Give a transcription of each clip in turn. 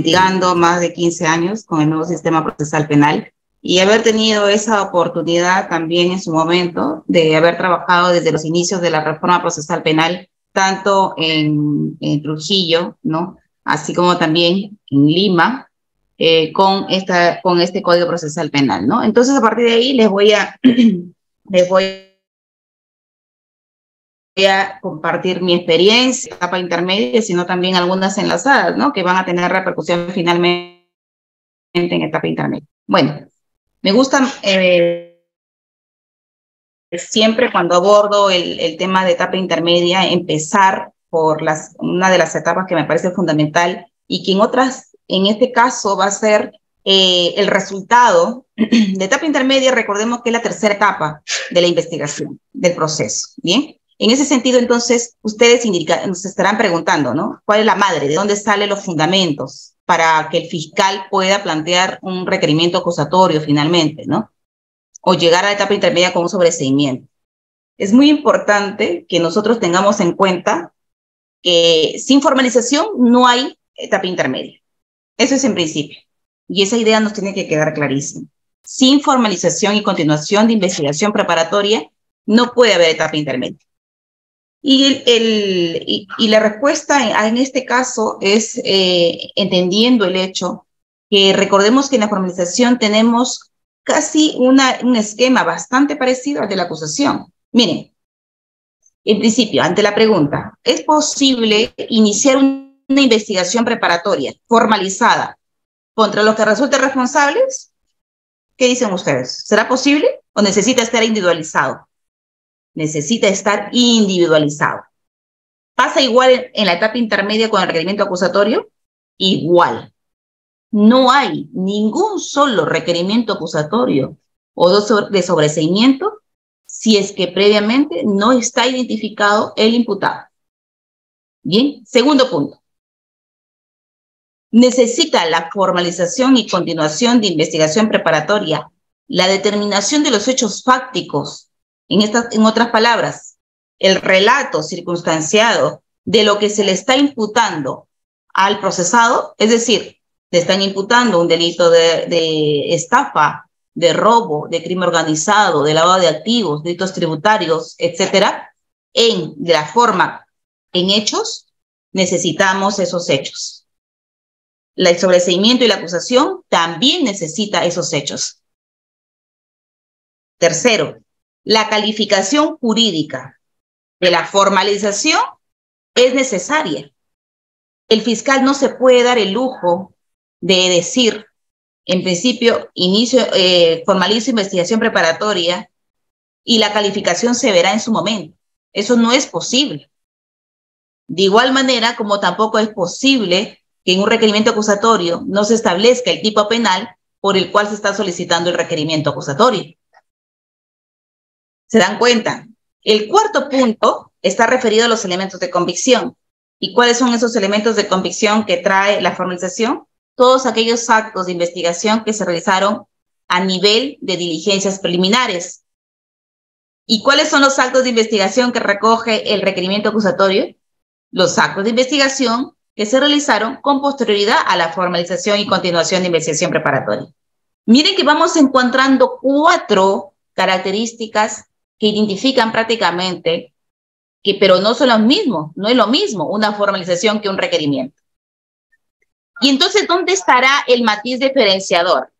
litigando más de 15 años con el nuevo sistema procesal penal y haber tenido esa oportunidad también en su momento de haber trabajado desde los inicios de la reforma procesal penal, tanto en Trujillo, ¿no? Así como también en Lima, con este Código Procesal Penal, ¿no? Entonces, a partir de ahí les voy a compartir mi experiencia, etapa intermedia, sino también algunas enlazadas, ¿no? Que van a tener repercusión finalmente en etapa intermedia. Bueno, me gusta siempre cuando abordo el tema de etapa intermedia, empezar por una de las etapas que me parece fundamental y que en este caso va a ser el resultado de etapa intermedia. Recordemos que es la tercera etapa de la investigación, del proceso, ¿bien? En ese sentido, entonces, ustedes se estarán preguntando, ¿no? ¿Cuál es la madre? ¿De dónde salen los fundamentos para que el fiscal pueda plantear un requerimiento acusatorio finalmente, ¿no? O llegar a la etapa intermedia con un sobreseimiento? Es muy importante que nosotros tengamos en cuenta que sin formalización no hay etapa intermedia. Eso es en principio. Y esa idea nos tiene que quedar clarísima. Sin formalización y continuación de investigación preparatoria, no puede haber etapa intermedia. Y la respuesta en este caso es entendiendo el hecho que recordemos que en la formalización tenemos casi un esquema bastante parecido al de la acusación. Miren, en principio, ante la pregunta, ¿es posible iniciar una investigación preparatoria formalizada contra los que resulten responsables? ¿Qué dicen ustedes? ¿Será posible o necesita estar individualizado? Necesita estar individualizado. ¿Pasa igual en la etapa intermedia con el requerimiento acusatorio? Igual. No hay ningún solo requerimiento acusatorio o de sobreseimiento si es que previamente no está identificado el imputado. Bien, segundo punto. Necesita la formalización y continuación de investigación preparatoria la determinación de los hechos fácticos. En otras palabras, el relato circunstanciado de lo que se le está imputando al procesado, es decir, le están imputando un delito de estafa, de robo, de crimen organizado, de lavado de activos, delitos tributarios, etcétera, en hechos, necesitamos esos hechos. El sobreseimiento y la acusación también necesita esos hechos. Tercero, la calificación jurídica de la formalización es necesaria. El fiscal no se puede dar el lujo de decir, en principio, formalizo investigación preparatoria y la calificación se verá en su momento. Eso no es posible. De igual manera, como tampoco es posible que en un requerimiento acusatorio no se establezca el tipo penal por el cual se está solicitando el requerimiento acusatorio. ¿Se dan cuenta? El cuarto punto está referido a los elementos de convicción. ¿Y cuáles son esos elementos de convicción que trae la formalización? Todos aquellos actos de investigación que se realizaron a nivel de diligencias preliminares. ¿Y cuáles son los actos de investigación que recoge el requerimiento acusatorio? Los actos de investigación que se realizaron con posterioridad a la formalización y continuación de investigación preparatoria. Miren que vamos encontrando 4 características que identifican prácticamente pero no son los mismos, no es lo mismo una formalización que un requerimiento. Y entonces, ¿dónde estará el matiz diferenciador?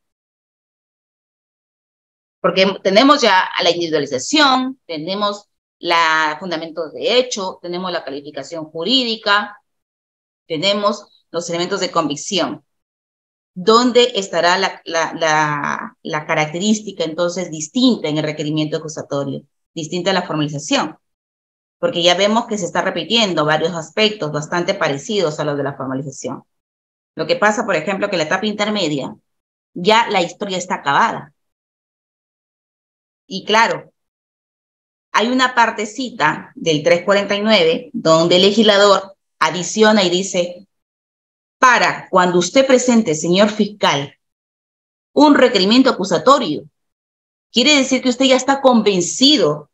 Porque tenemos ya a la individualización, tenemos los fundamentos de hecho, tenemos la calificación jurídica, tenemos los elementos de convicción. ¿Dónde estará la característica entonces distinta en el requerimiento acusatorio, distinta a la formalización? Porque ya vemos que se está repitiendo varios aspectos bastante parecidos a los de la formalización. Lo que pasa, por ejemplo, que en la etapa intermedia ya la historia está acabada. Y claro, hay una partecita del 349 donde el legislador adiciona y dice, para cuando usted presente, señor fiscal, un requerimiento acusatorio, quiere decir que usted ya está convencido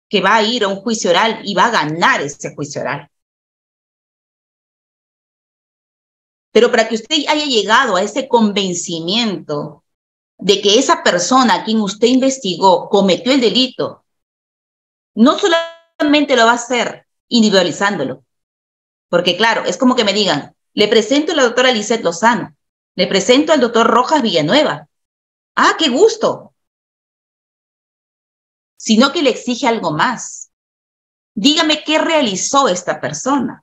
que va a ir a un juicio oral y va a ganar ese juicio oral. Pero para que usted haya llegado a ese convencimiento de que esa persona a quien usted investigó cometió el delito, no solamente lo va a hacer individualizándolo, porque claro, es como que me digan, le presento a la doctora Lisette Lozano, le presento al doctor Rojas Villanueva. ¡Ah, qué gusto! Sino que le exige algo más. Dígame qué realizó esta persona.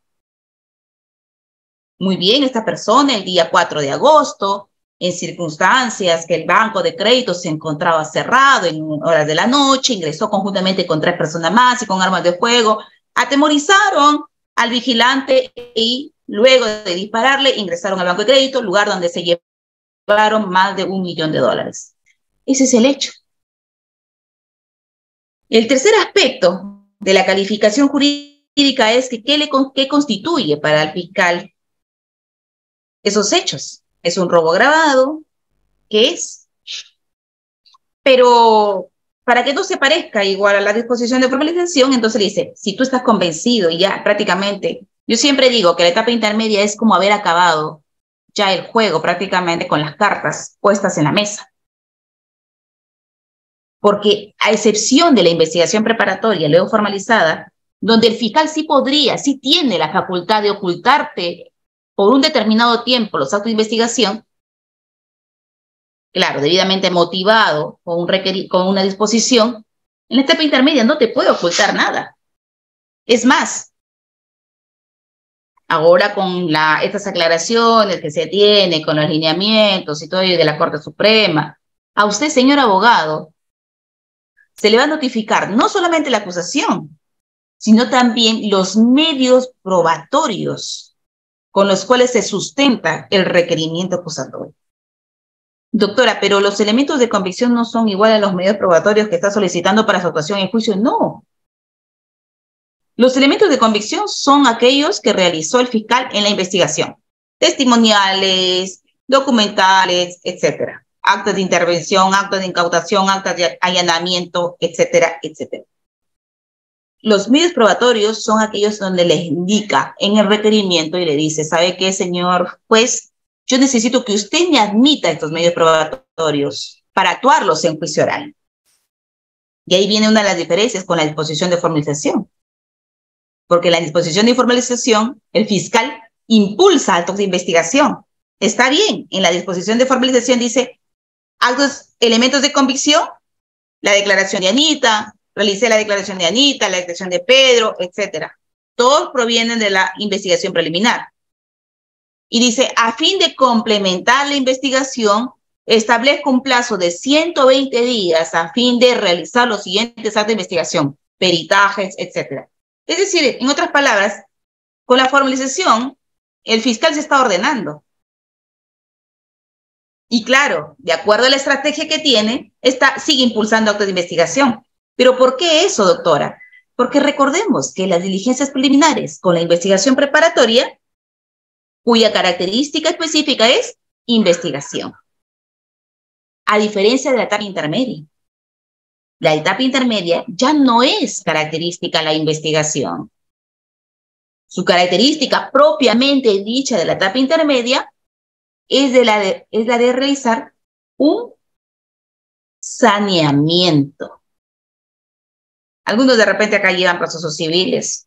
Muy bien, esta persona el día 4 de agosto, en circunstancias que el banco de crédito se encontraba cerrado en horas de la noche, ingresó conjuntamente con 3 personas más y con armas de fuego, atemorizaron al vigilante y luego de dispararle ingresaron al banco de crédito, lugar donde se llevaron más de $1 millón. Ese es el hecho. El tercer aspecto de la calificación jurídica es que ¿qué constituye para el fiscal esos hechos? ¿Es un robo agravado? ¿Qué es? Pero para que no se parezca igual a la disposición de formalización, entonces le dice, si tú estás convencido y ya prácticamente, yo siempre digo que la etapa intermedia es como haber acabado ya el juego prácticamente con las cartas puestas en la mesa. Porque a excepción de la investigación preparatoria, luego formalizada, donde el fiscal sí tiene la facultad de ocultarte por un determinado tiempo los actos de investigación, claro, debidamente motivado con una disposición, en la etapa intermedia no te puede ocultar nada. Es más, ahora con estas aclaraciones que se tiene, con los lineamientos y todo ello de la Corte Suprema, a usted, señor abogado, se le va a notificar no solamente la acusación, sino también los medios probatorios con los cuales se sustenta el requerimiento acusatorio. Doctora, pero los elementos de convicción no son iguales a los medios probatorios que está solicitando para su actuación en juicio. No. Los elementos de convicción son aquellos que realizó el fiscal en la investigación. Testimoniales, documentales, etcétera. Actos de intervención, actos de incautación, actos de allanamiento, etcétera, etcétera. Los medios probatorios son aquellos donde les indica en el requerimiento y le dice, ¿sabe qué, señor juez? Yo necesito que usted me admita estos medios probatorios para actuarlos en juicio oral. Y ahí viene una de las diferencias con la disposición de formalización. Porque en la disposición de formalización, el fiscal impulsa actos de investigación. Está bien, en la disposición de formalización dice, elementos de convicción, la declaración de Anita, realicé la declaración de Anita, la declaración de Pedro, etcétera. Todos provienen de la investigación preliminar. Y dice, a fin de complementar la investigación, establezco un plazo de 120 días a fin de realizar los siguientes actos de investigación, peritajes, etcétera. Es decir, en otras palabras, con la formalización, el fiscal se está ordenando. Y claro, de acuerdo a la estrategia que tiene, sigue impulsando actos de investigación. ¿Pero por qué eso, doctora? Porque recordemos que las diligencias preliminares con la investigación preparatoria, cuya característica específica es investigación. A diferencia de la etapa intermedia. La etapa intermedia ya no es característica la investigación. Su característica propiamente dicha de la etapa intermedia es la de realizar un saneamiento. Algunos de repente acá llevan procesos civiles,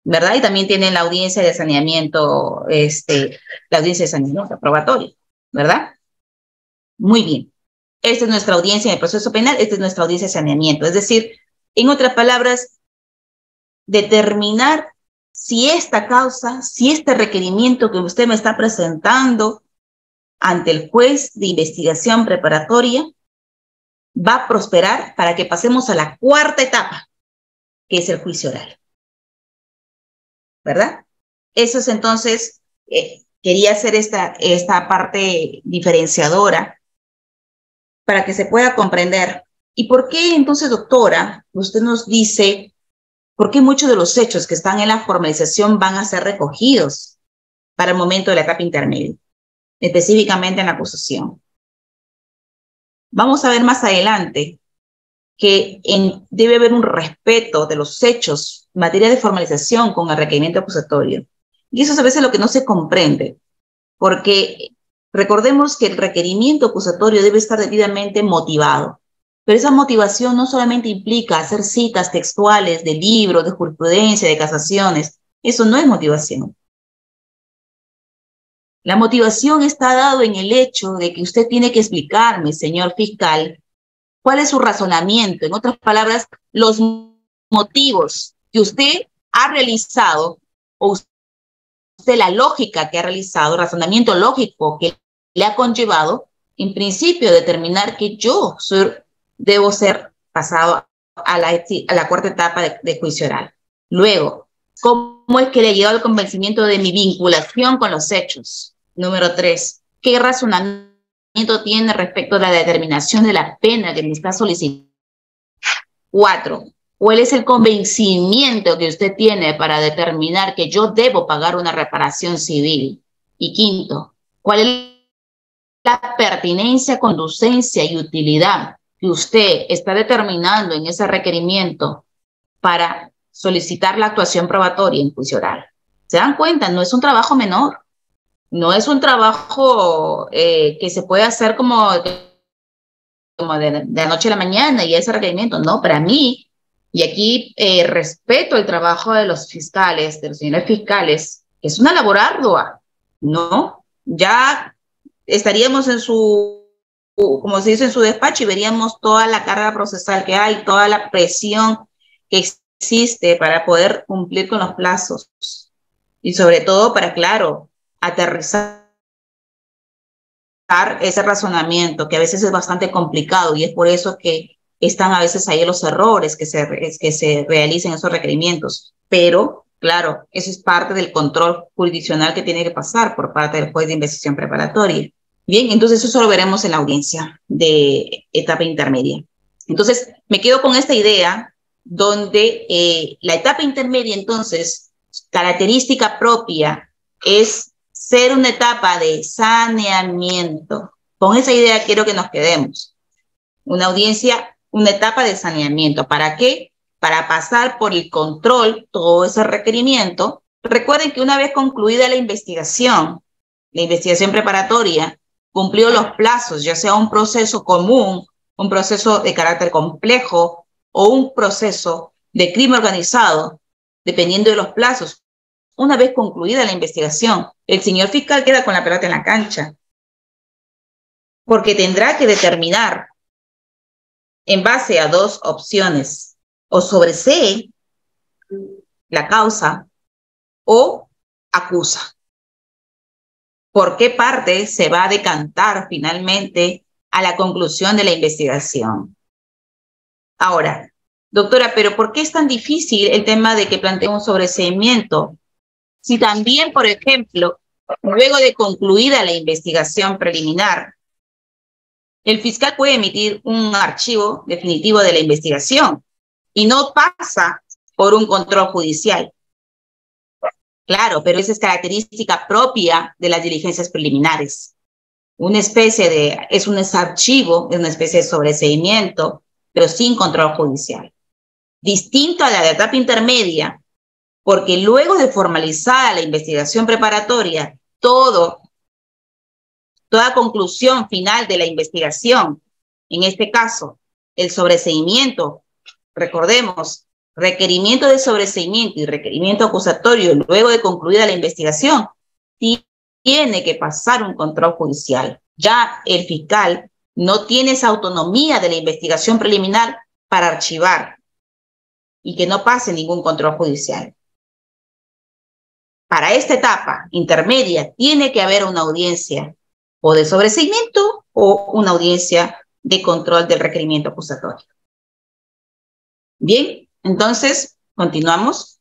¿verdad? Y también tienen la audiencia de saneamiento, la audiencia de saneamiento probatoria, ¿verdad? Muy bien. Esta es nuestra audiencia en el proceso penal, esta es nuestra audiencia de saneamiento. Es decir, en otras palabras, determinar si esta causa, si este requerimiento que usted me está presentando ante el juez de investigación preparatoria va a prosperar para que pasemos a la cuarta etapa, que es el juicio oral. ¿Verdad? Eso es entonces, quería hacer esta parte diferenciadora para que se pueda comprender. ¿Y por qué entonces, doctora, usted nos dice por qué muchos de los hechos que están en la formalización van a ser recogidos para el momento de la etapa intermedia, específicamente en la acusación? Vamos a ver más adelante que debe haber un respeto de los hechos en materia de formalización con el requerimiento acusatorio. Y eso es a veces lo que no se comprende. porque recordemos que el requerimiento acusatorio debe estar debidamente motivado. Pero esa motivación no solamente implica hacer citas textuales de libros, de jurisprudencia, de casaciones. Eso no es motivación. La motivación está dado en el hecho de que usted tiene que explicarme, señor fiscal, cuál es su razonamiento. En otras palabras, los motivos que usted ha realizado o usted la lógica que ha realizado, razonamiento lógico que le ha conllevado, en principio, determinar que yo debo ser pasado a la cuarta etapa de juicio oral. Luego, ¿cómo es que le ha llegado el convencimiento de mi vinculación con los hechos? Número 3, ¿qué razonamiento tiene respecto a la determinación de la pena que me está solicitando? 4, ¿cuál es el convencimiento que usted tiene para determinar que yo debo pagar una reparación civil? Y 5, ¿cuál es la pertinencia, conducencia y utilidad que usted está determinando en ese requerimiento para solicitar la actuación probatoria en juicio oral? ¿Se dan cuenta? No es un trabajo menor. No es un trabajo que se puede hacer como de la noche a la mañana y ese requerimiento. No, para mí, y aquí respeto el trabajo de los fiscales, de los señores fiscales, es una labor ardua, ¿no? Ya estaríamos en su, como se dice, en su despacho y veríamos toda la carga procesal que hay, toda la presión que existe para poder cumplir con los plazos y sobre todo para, claro, aterrizar ese razonamiento que a veces es bastante complicado y es por eso que están a veces ahí los errores que se realicen esos requerimientos. Pero, claro, eso es parte del control jurisdiccional que tiene que pasar por parte del juez de investigación preparatoria. Bien, entonces eso lo veremos en la audiencia de etapa intermedia. Entonces, me quedo con esta idea donde la etapa intermedia, entonces, característica propia es ser una etapa de saneamiento. Con esa idea quiero que nos quedemos. Una audiencia, una etapa de saneamiento. ¿Para qué? Para pasar por el control, todo ese requerimiento. Recuerden que una vez concluida la investigación preparatoria, cumplió los plazos, ya sea un proceso común, un proceso de carácter complejo o un proceso de crimen organizado, dependiendo de los plazos. Una vez concluida la investigación, el señor fiscal queda con la pelota en la cancha, porque tendrá que determinar en base a dos opciones, o sobresee la causa o acusa. ¿Por qué parte se va a decantar finalmente a la conclusión de la investigación? Ahora, doctora, ¿pero por qué es tan difícil el tema de que plantee un sobreseimiento? Si también, por ejemplo, luego de concluida la investigación preliminar, el fiscal puede emitir un archivo definitivo de la investigación y no pasa por un control judicial. Claro, pero esa es característica propia de las diligencias preliminares. Es un archivo, es una especie de sobreseimiento, pero sin control judicial. Distinto a la de etapa intermedia, porque luego de formalizada la investigación preparatoria, toda conclusión final de la investigación, en este caso, el sobreseimiento, recordemos, requerimiento de sobreseimiento y requerimiento acusatorio luego de concluida la investigación, tiene que pasar un control judicial. Ya el fiscal no tiene esa autonomía de la investigación preliminar para archivar y que no pase ningún control judicial. Para esta etapa intermedia tiene que haber una audiencia o de sobreseimiento o una audiencia de control del requerimiento acusatorio. Bien, entonces continuamos.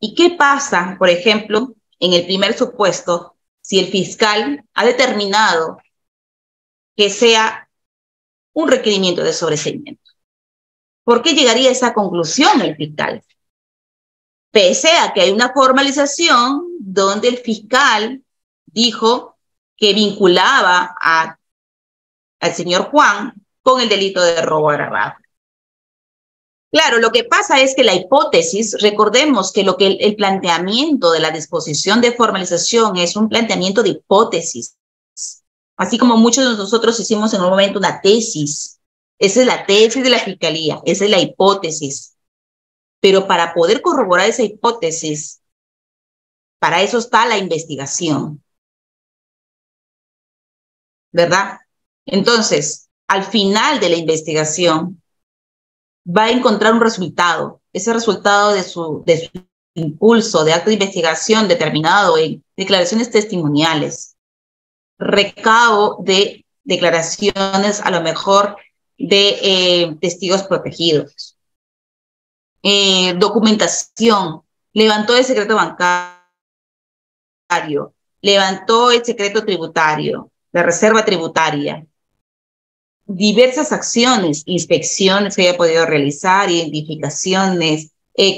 ¿Y qué pasa, por ejemplo, en el primer supuesto si el fiscal ha determinado que sea un requerimiento de sobreseimiento? ¿Por qué llegaría a esa conclusión el fiscal? Pese a que hay una formalización donde el fiscal dijo que vinculaba al señor Juan con el delito de robo agravado. Claro, lo que pasa es que la hipótesis, recordemos que el planteamiento de la disposición de formalización es un planteamiento de hipótesis, así como muchos de nosotros hicimos en un momento una tesis. Esa es la tesis de la fiscalía, esa es la hipótesis. Pero para poder corroborar esa hipótesis, para eso está la investigación, ¿verdad? Entonces, al final de la investigación, va a encontrar un resultado. Ese resultado de su impulso de acto de investigación determinado en declaraciones testimoniales, recabo de declaraciones a lo mejor de testigos protegidos, documentación, levantó el secreto bancario, levantó el secreto tributario, la reserva tributaria, diversas acciones, inspecciones que haya podido realizar, identificaciones,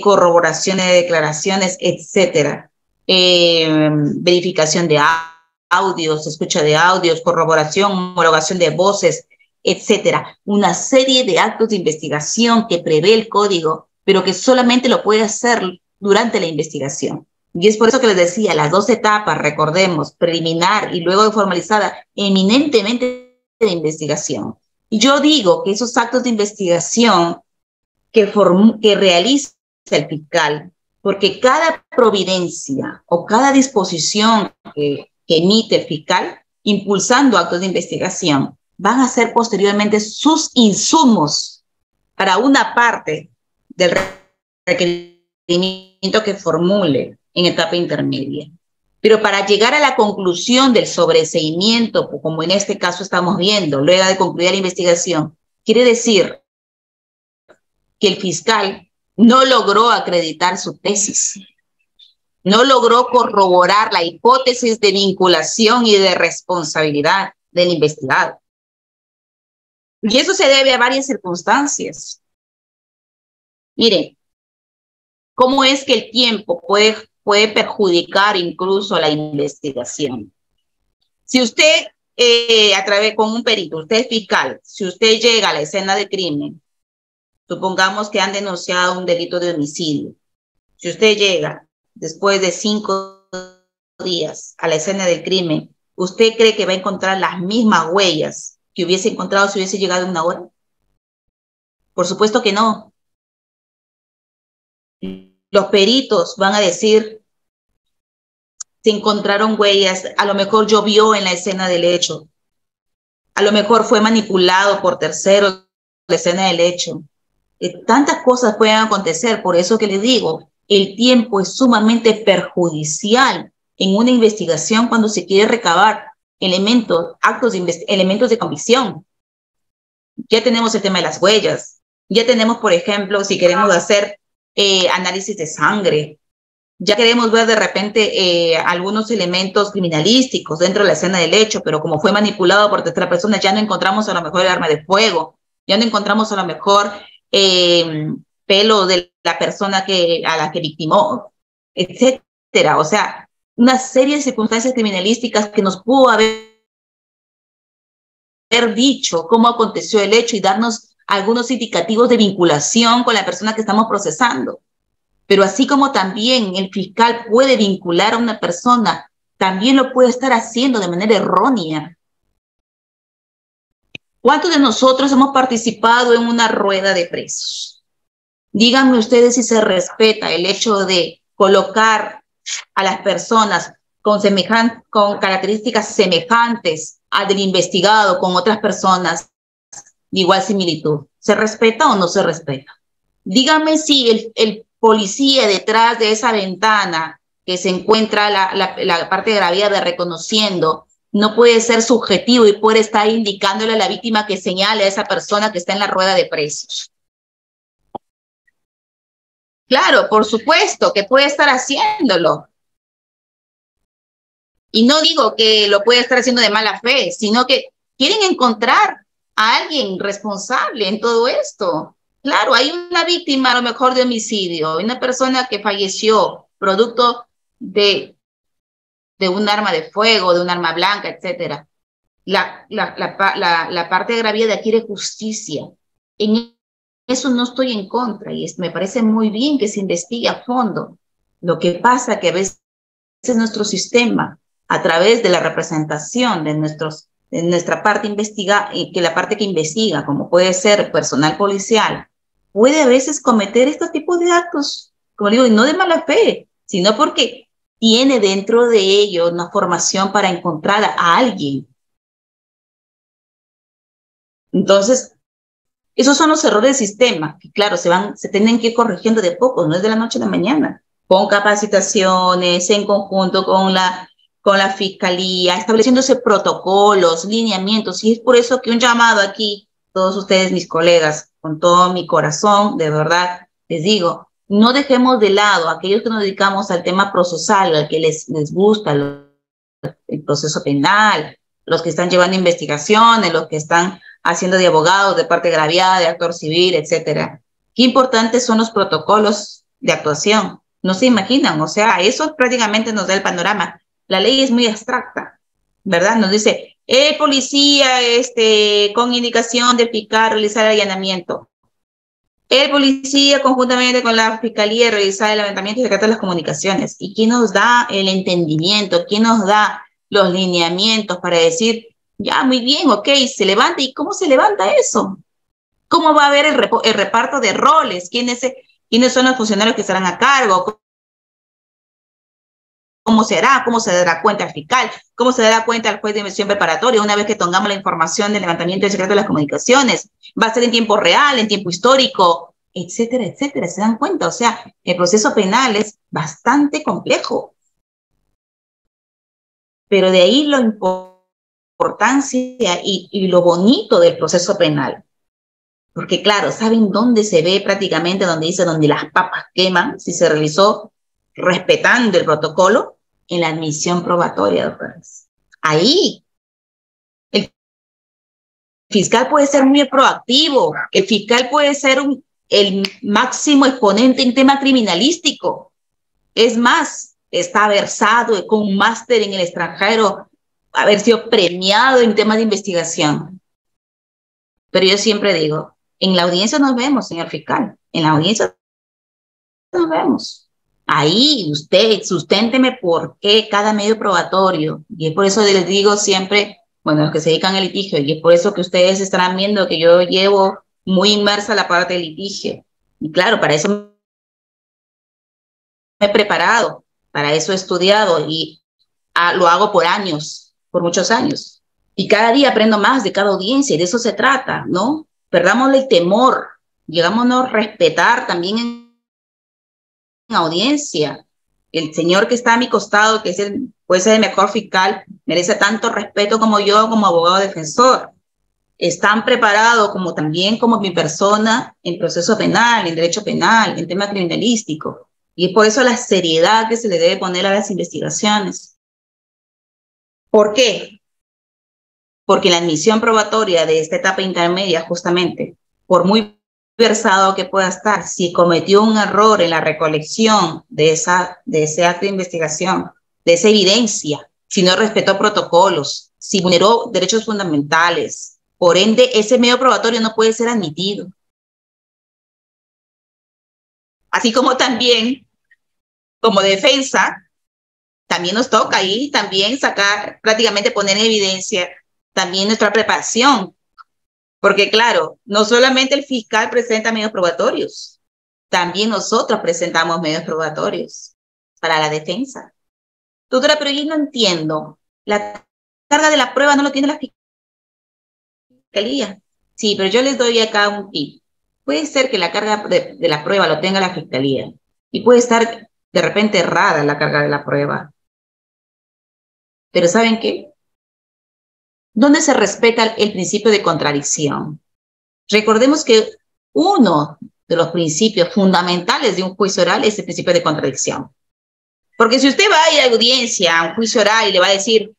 corroboraciones de declaraciones, etcétera. Verificación de audios, escucha de audios, corroboración, homologación de voces, etcétera. Una serie de actos de investigación que prevé el código, pero que solamente lo puede hacer durante la investigación. Y es por eso que les decía, las dos etapas, recordemos, preliminar y luego de formalizada, eminentemente de investigación. Y yo digo que esos actos de investigación que realiza el fiscal, porque cada providencia o cada disposición que emite el fiscal, impulsando actos de investigación, van a ser posteriormente sus insumos para una parte del requerimiento que formule en etapa intermedia. Pero para llegar a la conclusión del sobreseimiento, como en este caso estamos viendo, luego de concluir la investigación, quiere decir que el fiscal no logró acreditar su tesis, no logró corroborar la hipótesis de vinculación y de responsabilidad del investigado. Y eso se debe a varias circunstancias. Miren, ¿cómo es que el tiempo puede perjudicar incluso la investigación? Si usted, con un perito, usted es fiscal, si usted llega a la escena del crimen, supongamos que han denunciado un delito de homicidio, si usted llega después de 5 días a la escena del crimen, ¿usted cree que va a encontrar las mismas huellas que hubiese encontrado si hubiese llegado en 1 hora? Por supuesto que no. Los peritos van a decir, se encontraron huellas, a lo mejor llovió en la escena del hecho, a lo mejor fue manipulado por terceros la escena del hecho. Tantas cosas pueden acontecer, por eso que les digo, el tiempo es sumamente perjudicial en una investigación cuando se quiere recabar elementos, elementos de convicción. Ya tenemos el tema de las huellas, ya tenemos, por ejemplo, si queremos hacer análisis de sangre, ya queremos ver de repente algunos elementos criminalísticos dentro de la escena del hecho, pero como fue manipulado por tercera persona, ya no encontramos a lo mejor el arma de fuego, ya no encontramos a lo mejor pelo de la persona a la que victimó, etcétera. O sea, una serie de circunstancias criminalísticas que nos pudo haber dicho cómo aconteció el hecho y darnos algunos indicativos de vinculación con la persona que estamos procesando. Pero así como también el fiscal puede vincular a una persona, también lo puede estar haciendo de manera errónea. ¿Cuántos de nosotros hemos participado en una rueda de presos? Díganme ustedes si se respeta el hecho de colocar a las personas con características semejantes al del investigado con otras personas de igual similitud. ¿Se respeta o no se respeta? Díganme si el policía detrás de esa ventana que se encuentra la parte de gravedad de reconociendo no puede ser subjetivo y puede estar indicándole a la víctima que señale a esa persona que está en la rueda de presos. Claro, por supuesto que puede estar haciéndolo. Y no digo que lo puede estar haciendo de mala fe, sino que quieren encontrar a alguien responsable en todo esto. Claro, hay una víctima a lo mejor de homicidio, una persona que falleció producto de un arma de fuego, de un arma blanca, etcétera. La parte de gravedad adquiere justicia. En eso no estoy en contra y me parece muy bien que se investigue a fondo. Lo que pasa que a veces nuestro sistema, a través de la representación de nuestra parte que la parte que investiga, como puede ser personal policial, puede a veces cometer estos tipos de actos, como digo, y no de mala fe, sino porque tiene dentro de ello una formación para encontrar a alguien. Entonces, esos son los errores del sistema, que claro, se tienen que ir corrigiendo de poco, no es de la noche a la mañana, con capacitaciones, en conjunto con la fiscalía, estableciéndose protocolos, lineamientos, y es por eso que un llamado aquí, todos ustedes, mis colegas, con todo mi corazón, de verdad, les digo, no dejemos de lado a aquellos que nos dedicamos al tema procesal, al que les gusta el proceso penal, los que están llevando investigaciones, los que están haciendo de abogados, de parte agraviada, de actor civil, etcétera. Qué importantes son los protocolos de actuación. No se imaginan, o sea, eso prácticamente nos da el panorama. La ley es muy abstracta, ¿verdad? Nos dice, el policía con indicación del fiscal realizar el allanamiento. El policía conjuntamente con la fiscalía realizar el levantamiento y secreto de las comunicaciones. ¿Y quién nos da el entendimiento? ¿Quién nos da los lineamientos para decir, ya, muy bien, ok, se levanta? ¿Y cómo se levanta eso? ¿Cómo va a haber el reparto de roles? ¿Quiénes son los funcionarios que estarán a cargo? ¿Cómo será? ¿Cómo se dará cuenta el fiscal? ¿Cómo se dará cuenta el juez de investigación preparatoria una vez que tengamos la información del levantamiento del secreto de las comunicaciones? ¿Va a ser en tiempo real, en tiempo histórico? Etcétera, etcétera. ¿Se dan cuenta? O sea, el proceso penal es bastante complejo. Pero de ahí la importancia y lo bonito del proceso penal. Porque claro, ¿saben dónde se ve prácticamente? Donde dice, donde las papas queman, si se realizó respetando el protocolo, en la admisión probatoria, doctores. Ahí, el fiscal puede ser muy proactivo, el fiscal puede ser el máximo exponente en tema criminalístico. Es más, está versado con un máster en el extranjero, haber sido premiado en temas de investigación. Pero yo siempre digo, en la audiencia nos vemos, señor fiscal, en la audiencia nos vemos. Ahí usted susténteme por qué cada medio probatorio. Y es por eso les digo siempre, bueno, los que se dedican al litigio, y es por eso que ustedes estarán viendo que yo llevo muy inmersa la parte del litigio. Y claro, para eso me he preparado, para eso he estudiado y lo hago por años, por muchos años. Y cada día aprendo más de cada audiencia y de eso se trata, ¿no? Perdámosle el temor, llegámonos a respetar también en audiencia. El señor que está a mi costado, que puede ser el mejor fiscal, merece tanto respeto como yo, como abogado defensor. Están preparados como también como mi persona en proceso penal, en derecho penal, en tema criminalístico. Y es por eso la seriedad que se le debe poner a las investigaciones. ¿Por qué? Porque la admisión probatoria de esta etapa intermedia, justamente, por muy versado que pueda estar, si cometió un error en la recolección de ese acto de investigación, de esa evidencia, si no respetó protocolos, si vulneró derechos fundamentales, por ende, ese medio probatorio no puede ser admitido. Así como también, como defensa, también nos toca ahí también sacar, prácticamente poner en evidencia también nuestra preparación. Porque claro, no solamente el fiscal presenta medios probatorios, también nosotros presentamos medios probatorios para la defensa. Doctora, pero yo no entiendo. La carga de la prueba no lo tiene la fiscalía. Sí, pero yo les doy acá un tip. Puede ser que la carga de la prueba lo tenga la fiscalía y puede estar de repente errada la carga de la prueba. Pero ¿saben qué? ¿Dónde se respeta el principio de contradicción? Recordemos que uno de los principios fundamentales de un juicio oral es el principio de contradicción. Porque si usted va a ir a audiencia, a un juicio oral y le va a decir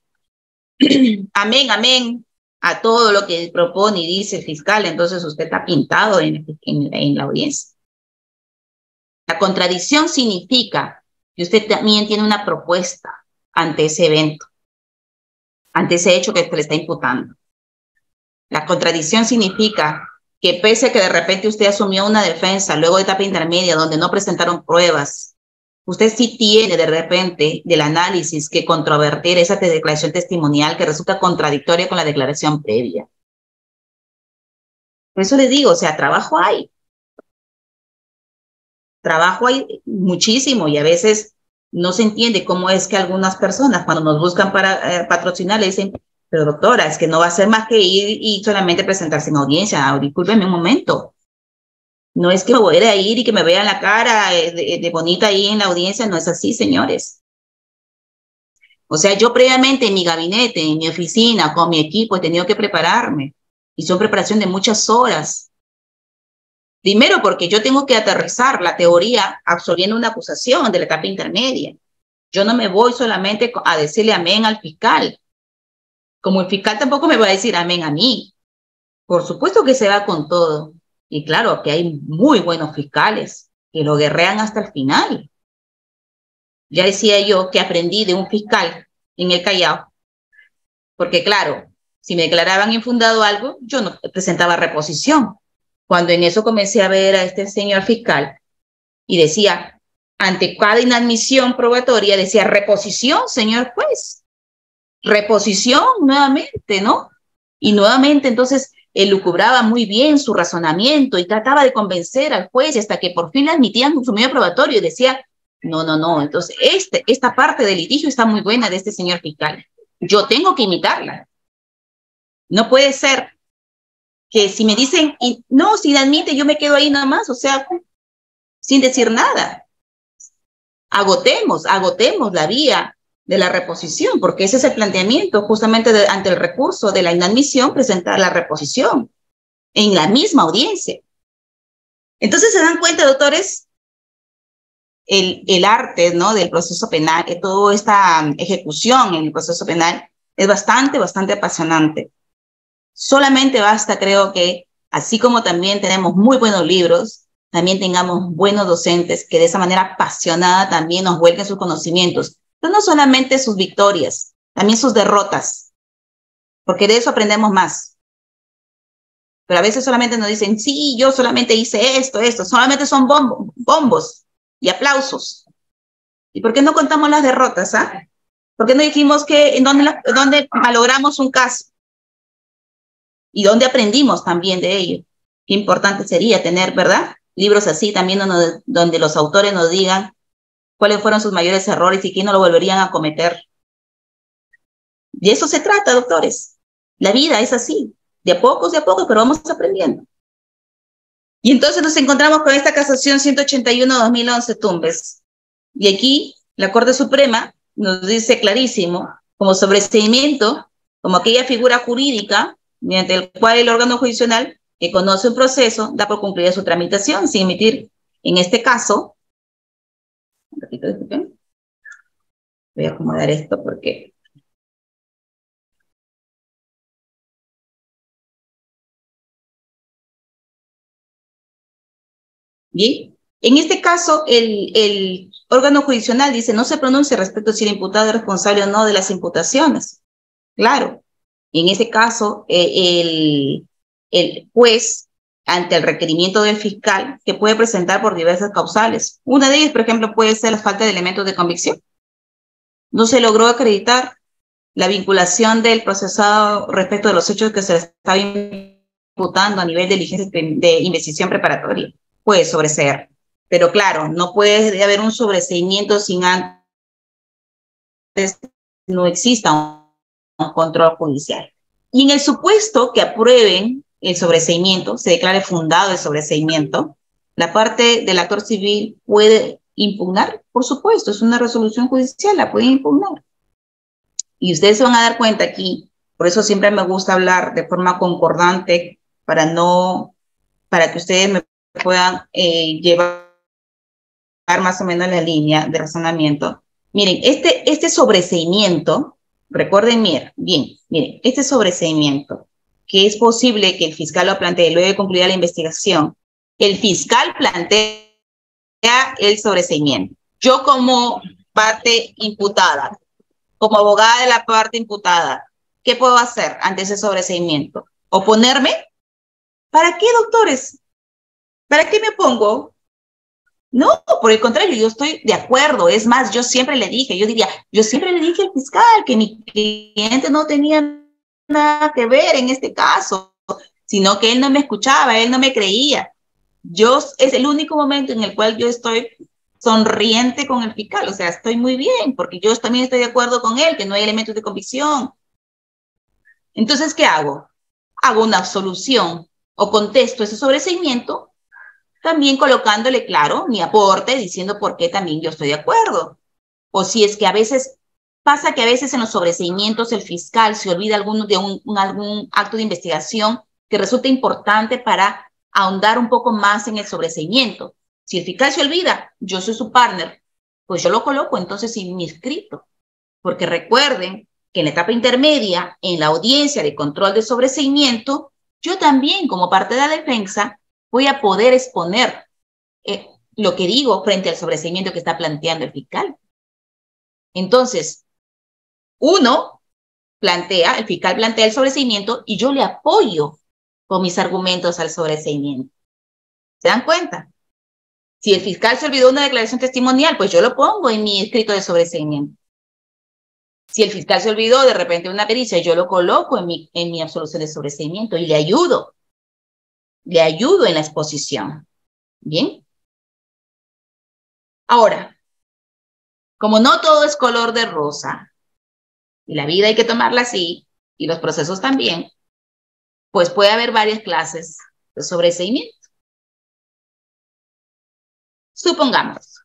amén, amén a todo lo que propone y dice el fiscal, entonces usted está pintado en la audiencia. La contradicción significa que usted también tiene una propuesta ante ese evento, ante ese hecho que se le está imputando. La contradicción significa que pese a que de repente usted asumió una defensa luego de etapa intermedia donde no presentaron pruebas, usted sí tiene de repente del análisis que controvertir esa declaración testimonial que resulta contradictoria con la declaración previa. Por eso les digo, o sea, trabajo hay. Trabajo hay muchísimo y a veces no se entiende cómo es que algunas personas cuando nos buscan para patrocinar le dicen, pero doctora, es que no va a ser más que ir y solamente presentarse en audiencia. Discúlpeme un momento. No es que me voy a ir y que me vean la cara de bonita ahí en la audiencia, no es así, señores. O sea, yo previamente en mi gabinete, en mi oficina, con mi equipo, he tenido que prepararme. Y son preparación de muchas horas. Primero porque yo tengo que aterrizar la teoría absolviendo una acusación de la etapa intermedia. Yo no me voy solamente a decirle amén al fiscal. Como el fiscal tampoco me va a decir amén a mí. Por supuesto que se va con todo. Y claro, que hay muy buenos fiscales que lo guerrean hasta el final. Ya decía yo que aprendí de un fiscal en el Callao, porque claro, si me declaraban infundado algo, yo no presentaba reposición. Cuando en eso comencé a ver a este señor fiscal y decía, ante cada inadmisión probatoria, decía, reposición, señor juez, reposición nuevamente, ¿no? Y nuevamente entonces elucubraba muy bien su razonamiento y trataba de convencer al juez hasta que por fin le admitían su medio probatorio y decía, no, entonces esta parte del litigio está muy buena de este señor fiscal. Yo tengo que imitarla. No puede ser que si me dicen, no, si admite, yo me quedo ahí nada más, o sea, sin decir nada. Agotemos la vía de la reposición, porque ese es el planteamiento, justamente ante el recurso de la inadmisión, presentar la reposición en la misma audiencia. Entonces se dan cuenta, doctores, el arte, ¿no?, del proceso penal, que toda esta ejecución en el proceso penal es bastante apasionante. Solamente basta, creo que, así como también tenemos muy buenos libros, también tengamos buenos docentes que de esa manera apasionada también nos vuelquen sus conocimientos. Pero no solamente sus victorias, también sus derrotas, porque de eso aprendemos más. Pero a veces solamente nos dicen, sí, yo solamente hice esto, solamente son bombos y aplausos. ¿Y por qué no contamos las derrotas? ¿Por qué no dijimos que en dónde malogramos un caso? Y dónde aprendimos también de ello. Qué importante sería tener, ¿verdad?, libros así también donde los autores nos digan cuáles fueron sus mayores errores y qué no lo volverían a cometer. De eso se trata, doctores. La vida es así, de a pocos, pero vamos aprendiendo. Y entonces nos encontramos con esta casación 181-2011 Tumbes. Y aquí la Corte Suprema nos dice clarísimo, como sobreseimiento, como aquella figura jurídica mediante el cual el órgano judicial que conoce un proceso da por concluida su tramitación sin emitir, en este caso, un ratito, voy a acomodar esto porque... Bien, en este caso el órgano judicial dice no se pronuncia respecto a si el imputado es responsable o no de las imputaciones. Claro, en ese caso el juez, ante el requerimiento del fiscal, que puede presentar por diversas causales. Una de ellas, por ejemplo, puede ser la falta de elementos de convicción. No se logró acreditar la vinculación del procesado respecto de los hechos que se le estaba imputando a nivel de diligencia de investigación preparatoria. Puede sobreseer, pero claro, no puede haber un sobreseimiento sin antes no exista un control judicial. Y en el supuesto que aprueben el sobreseimiento, se declare fundado el sobreseimiento, la parte del actor civil puede impugnar, por supuesto, es una resolución judicial, la pueden impugnar. Y ustedes se van a dar cuenta aquí, por eso siempre me gusta hablar de forma concordante para que ustedes me puedan llevar más o menos la línea de razonamiento. Miren, este sobreseimiento, recuerden bien, miren, este sobreseimiento, que es posible que el fiscal lo plantee luego de concluida la investigación, el fiscal plantea el sobreseimiento. Yo como parte imputada, como abogada de la parte imputada, ¿qué puedo hacer ante ese sobreseimiento? ¿Oponerme? ¿Para qué, doctores? ¿Para qué me opongo? No, por el contrario, yo estoy de acuerdo. Es más, yo siempre le dije, yo siempre le dije al fiscal que mi cliente no tenía nada que ver en este caso, sino que él no me escuchaba, él no me creía. Es el único momento en el cual yo estoy sonriente con el fiscal, o sea, estoy muy bien, porque yo también estoy de acuerdo con él, que no hay elementos de convicción. Entonces, ¿qué hago? Hago una absolución o contesto ese sobreseimiento, también colocándole, claro, mi aporte, diciendo por qué también yo estoy de acuerdo. O si es que a veces, pasa que a veces en los sobreseimientos el fiscal se olvida algún acto de investigación que resulta importante para ahondar un poco más en el sobreseimiento. Si el fiscal se olvida, yo soy su partner, pues yo lo coloco entonces en mi escrito. Porque recuerden que en la etapa intermedia, en la audiencia de control de sobreseimiento, yo también, como parte de la defensa, voy a poder exponer lo que digo frente al sobreseimiento que está planteando el fiscal. Entonces, el fiscal plantea el sobreseimiento y yo le apoyo con mis argumentos al sobreseimiento. ¿Se dan cuenta? Si el fiscal se olvidó una declaración testimonial, pues yo lo pongo en mi escrito de sobreseimiento. Si el fiscal se olvidó de repente una pericia, yo lo coloco en mi absolución de sobreseimiento y le ayudo en la exposición. ¿Bien? Ahora, como no todo es color de rosa, y la vida hay que tomarla así, y los procesos también, pues puede haber varias clases de sobreseimiento. Supongamos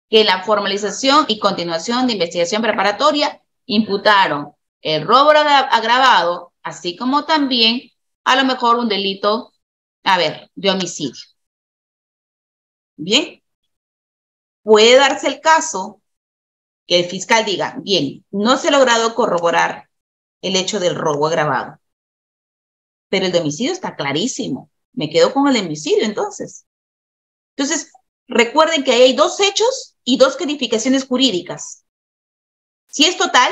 que en la formalización y continuación de investigación preparatoria imputaron el robo agravado, así como también a lo mejor un delito, de homicidio. Bien, puede darse el caso que el fiscal diga, bien, no se ha logrado corroborar el hecho del robo agravado, pero el de homicidio está clarísimo. Me quedo con el de homicidio entonces. Entonces, recuerden que ahí hay dos hechos y dos calificaciones jurídicas. Si es total,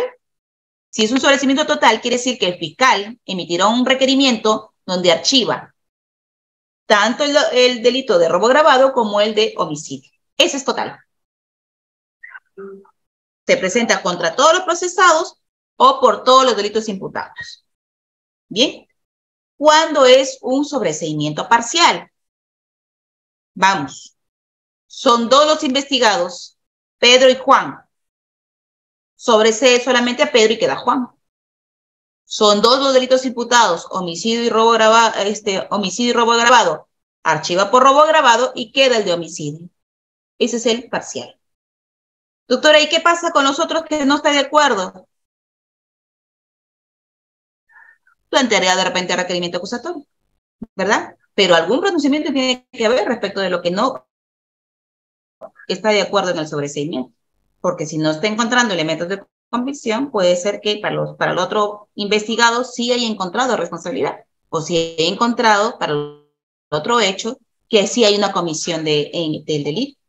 si es un sobreseimiento total, quiere decir que el fiscal emitirá un requerimiento donde archiva tanto el delito de robo agravado como el de homicidio. Ese es total. Se presenta contra todos los procesados o por todos los delitos imputados. Bien. ¿Cuándo es un sobreseimiento parcial? Vamos. Son dos los investigados, Pedro y Juan. Sobresee solamente a Pedro y queda Juan. Son dos los delitos imputados, homicidio y robo agravado. Archiva por robo agravado y queda el de homicidio. Ese es el parcial. Doctora, ¿y qué pasa con los otros que no está de acuerdo? Plantearía de repente requerimiento acusatorio, ¿verdad? Pero algún pronunciamiento tiene que haber respecto de lo que no está de acuerdo en el sobreseimiento. Porque si no está encontrando elementos de convicción, puede ser que para el otro investigado sí haya encontrado responsabilidad. O si haya encontrado para el otro hecho que sí hay una comisión del delito.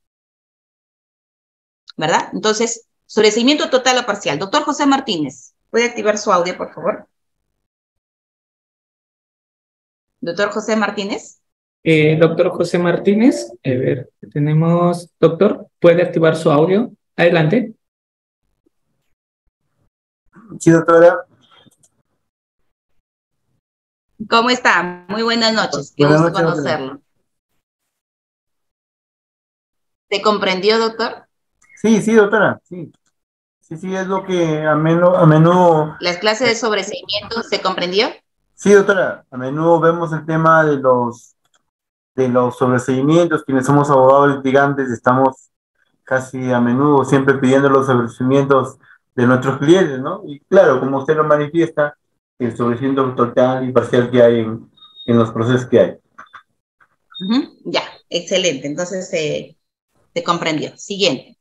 ¿Verdad? Entonces, sobreseimiento total o parcial. Doctor José Martínez, ¿puede activar su audio, por favor? Doctor José Martínez. Doctor José Martínez, a ver, tenemos, doctor, ¿puede activar su audio? Adelante. Sí, doctora. ¿Cómo está? Muy buenas noches. Qué Buenas gusto noches, conocerlo. ¿Te comprendió, doctor? Sí, doctora, sí. Sí, es lo que a menudo... ¿Las clases de sobreseimiento se comprendió? Sí, doctora, a menudo vemos el tema de los sobreseimientos. Quienes somos abogados litigantes estamos casi a menudo siempre pidiendo los sobreseimientos de nuestros clientes, ¿no? Y claro, como usted lo manifiesta, el sobreseimiento total y parcial que hay en los procesos que hay. Ya, excelente. Entonces se comprendió. Siguiente.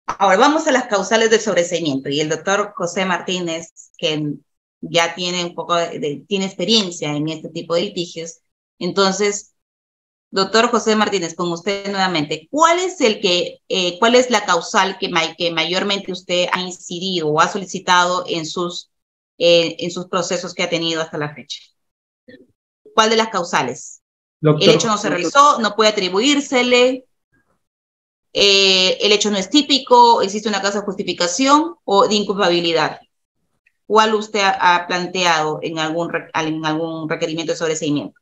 Ahora vamos a las causales del sobreseimiento. Y el doctor José Martínez, que ya tiene un poco tiene experiencia en este tipo de litigios. Entonces, doctor José Martínez, con usted nuevamente, ¿cuál es la causal que mayormente usted ha incidido o ha solicitado en sus procesos que ha tenido hasta la fecha? ¿Cuál de las causales? El hecho no se realizó, no puede atribuírsele, el hecho no es típico, existe una causa de justificación o de inculpabilidad. ¿Cuál usted ha planteado en algún requerimiento de sobreseimiento?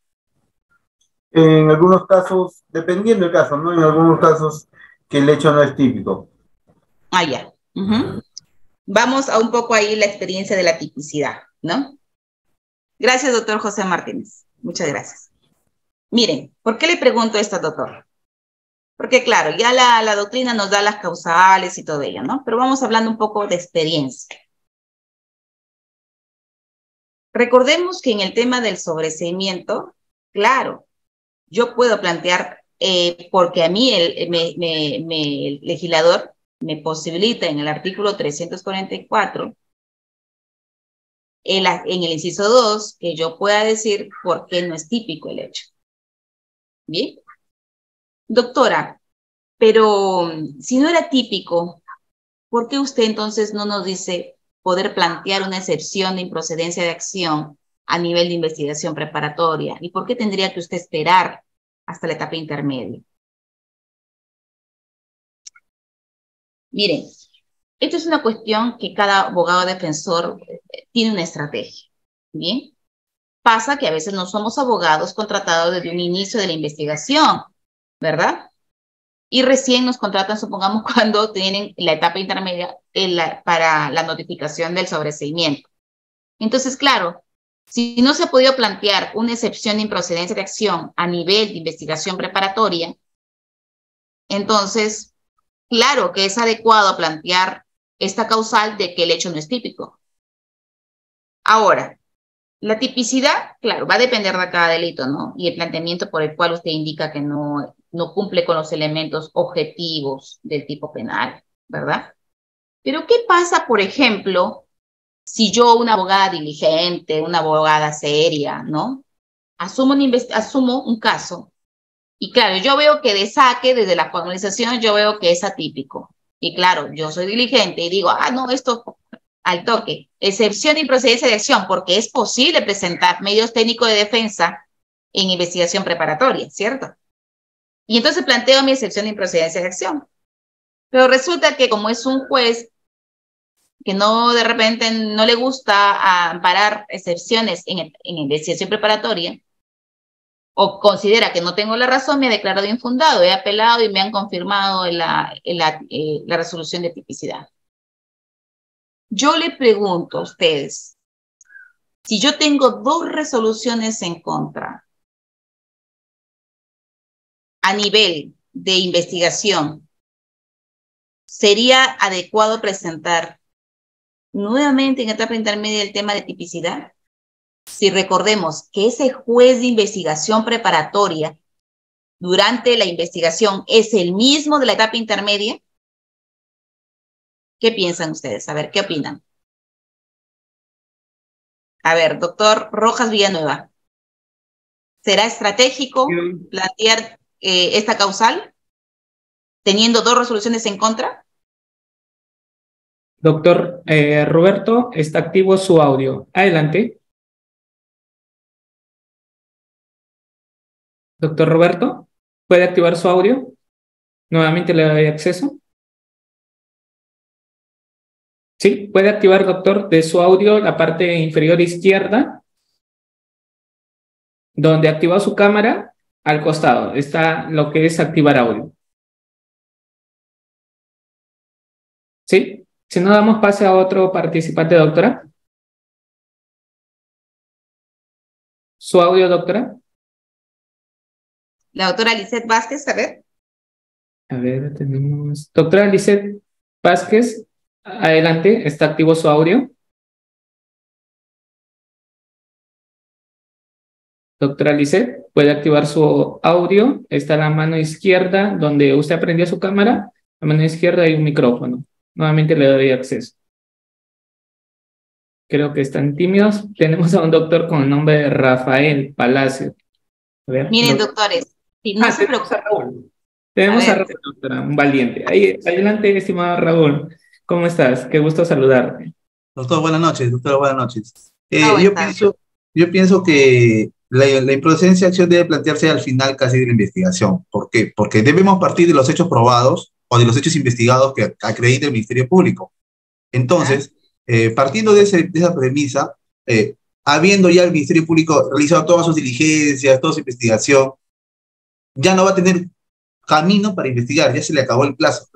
En algunos casos, dependiendo del caso, ¿no? En algunos casos que el hecho no es típico. Ah, ya. Vamos a un poco ahí la experiencia de la tipicidad, ¿no? Gracias, doctor José Martínez. Muchas gracias. Miren, ¿por qué le pregunto esto, doctor? Porque claro, ya la doctrina nos da las causales y todo ello, ¿no? Pero vamos hablando un poco de experiencia. Recordemos que en el tema del sobreseimiento, claro, yo puedo plantear, porque a mí el legislador me posibilita en el artículo 344, en el inciso 2, que yo pueda decir por qué no es típico el hecho. ¿Bien? Doctora, pero si no era típico, ¿por qué usted entonces no nos dice poder plantear una excepción de improcedencia de acción a nivel de investigación preparatoria? ¿Y por qué tendría que usted esperar hasta la etapa intermedia? Miren, esto es una cuestión que cada abogado defensor tiene una estrategia, ¿bien? Pasa que a veces no somos abogados contratados desde un inicio de la investigación, ¿verdad? Y recién nos contratan, supongamos, cuando tienen la etapa intermedia para la notificación del sobreseimiento. Entonces, claro, si no se ha podido plantear una excepción de improcedencia de acción a nivel de investigación preparatoria, entonces, claro que es adecuado plantear esta causal de que el hecho no es típico. Ahora, la tipicidad, claro, va a depender de cada delito, ¿no? Y el planteamiento por el cual usted indica que no cumple con los elementos objetivos del tipo penal, ¿verdad? Pero ¿qué pasa, por ejemplo, si yo, una abogada diligente, una abogada seria, ¿no? Asumo un caso y claro, yo veo que de saque, desde la formalización, yo veo que es atípico. Y claro, yo soy diligente y digo, no, esto al toque, excepción de improcedencia de acción, porque es posible presentar medios técnicos de defensa en investigación preparatoria, ¿cierto? Y entonces planteo mi excepción de improcedencia de acción. Pero resulta que como es un juez que no, de repente no le gusta amparar excepciones en investigación preparatoria, o considera que no tengo la razón, me ha declarado infundado, he apelado y me han confirmado la resolución de tipicidad. Yo le pregunto a ustedes, si yo tengo 2 resoluciones en contra a nivel de investigación, ¿sería adecuado presentar nuevamente en etapa intermedia el tema de tipicidad? Si recordemos que ese juez de investigación preparatoria durante la investigación es el mismo de la etapa intermedia, ¿qué piensan ustedes? A ver, ¿qué opinan? A ver, doctor Rojas Villanueva, ¿será estratégico plantear esta causal teniendo 2 resoluciones en contra? Doctor Roberto, está activo su audio. Adelante. Doctor Roberto, ¿puede activar su audio? Nuevamente le doy acceso. Sí, puede activar, doctor, de su audio la parte inferior izquierda, donde activa su cámara, al costado está lo que es activar audio. ¿Sí? Si no, damos pase a otro participante, doctora. Su audio, doctora. La doctora Lisette Vázquez, a ver. A ver, tenemos... Doctora Lisette Vázquez, adelante, está activo su audio. Doctora Lisette, puede activar su audio. Está a la mano izquierda, donde usted prendió su cámara. A la mano izquierda hay un micrófono. Nuevamente le doy acceso. Creo que están tímidos. Tenemos a un doctor con el nombre de Rafael Palacio. A ver, miren, doctores, si no se preocupen. Tenemos a Raúl, doctora, un valiente. Ahí, adelante, estimado Raúl. ¿Cómo estás? Qué gusto saludarte. Doctor, buenas noches, doctora, buenas noches. Yo pienso que La improcedencia de acción debe plantearse al final casi de la investigación. ¿Por qué? Porque debemos partir de los hechos probados o de los hechos investigados que acredite el Ministerio Público. Entonces, partiendo de esa premisa, habiendo ya el Ministerio Público realizado todas sus diligencias, toda su investigación, ya no va a tener camino para investigar, ya se le acabó el plazo,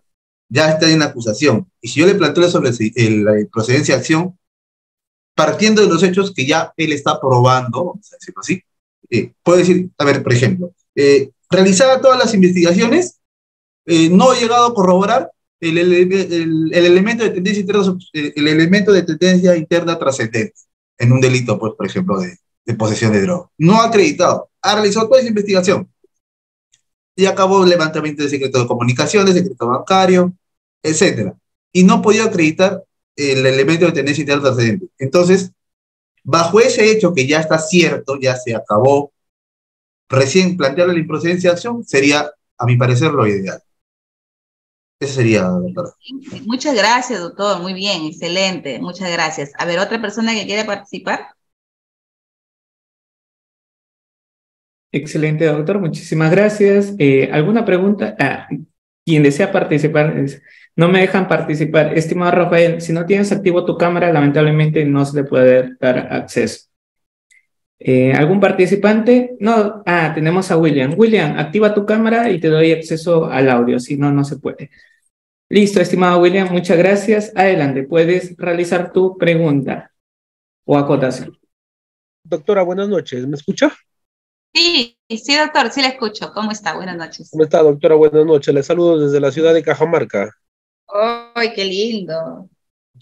ya está en la acusación. Y si yo le planteo sobre la procedencia de acción, partiendo de los hechos que ya él está probando, vamos a decirlo así, puedo decir, a ver, por ejemplo, realizada todas las investigaciones, no he llegado a corroborar el elemento de tendencia interna, el elemento de tendencia interna trascendente en un delito, pues, por ejemplo, de posesión de droga. No ha acreditado, ha realizado toda esa investigación y acabó el levantamiento de secreto de comunicaciones, secreto bancario, etcétera. Y no podía acreditar el elemento de tendencia interna trascendente. Entonces, bajo ese hecho que ya está cierto, ya se acabó, recién plantearle la improcedencia de acción sería, a mi parecer, lo ideal. Eso sería, doctora. Muchas gracias, doctor. Muy bien, excelente. Muchas gracias. A ver, ¿otra persona que quiera participar? Excelente, doctor. Muchísimas gracias. ¿Alguna pregunta? Quien desea participar, no me dejan participar. Estimado Rafael, si no tienes activo tu cámara, lamentablemente no se le puede dar acceso. ¿Algún participante? No, tenemos a William. William, activa tu cámara y te doy acceso al audio, si no, no se puede. Listo, estimado William, muchas gracias. Adelante, puedes realizar tu pregunta o acotación. Doctora, buenas noches. ¿Me escucha? Sí, sí, doctor, sí la escucho. ¿Cómo está? Buenas noches. ¿Cómo está, doctora? Buenas noches. Le saludo desde la ciudad de Cajamarca. ¡Ay, qué lindo!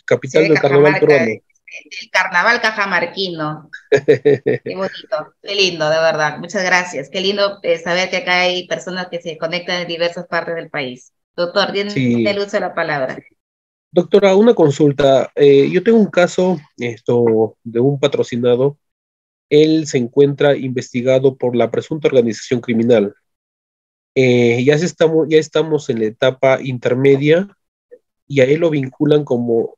Capital del carnaval peruano. El carnaval cajamarquino. Qué bonito, qué lindo, de verdad. Muchas gracias. Qué lindo saber que acá hay personas que se conectan en diversas partes del país. Doctor, tiene el uso de la palabra. Doctora, una consulta. Yo tengo un caso de un patrocinado. Él se encuentra investigado por la presunta organización criminal. Ya estamos en la etapa intermedia y a él lo vinculan como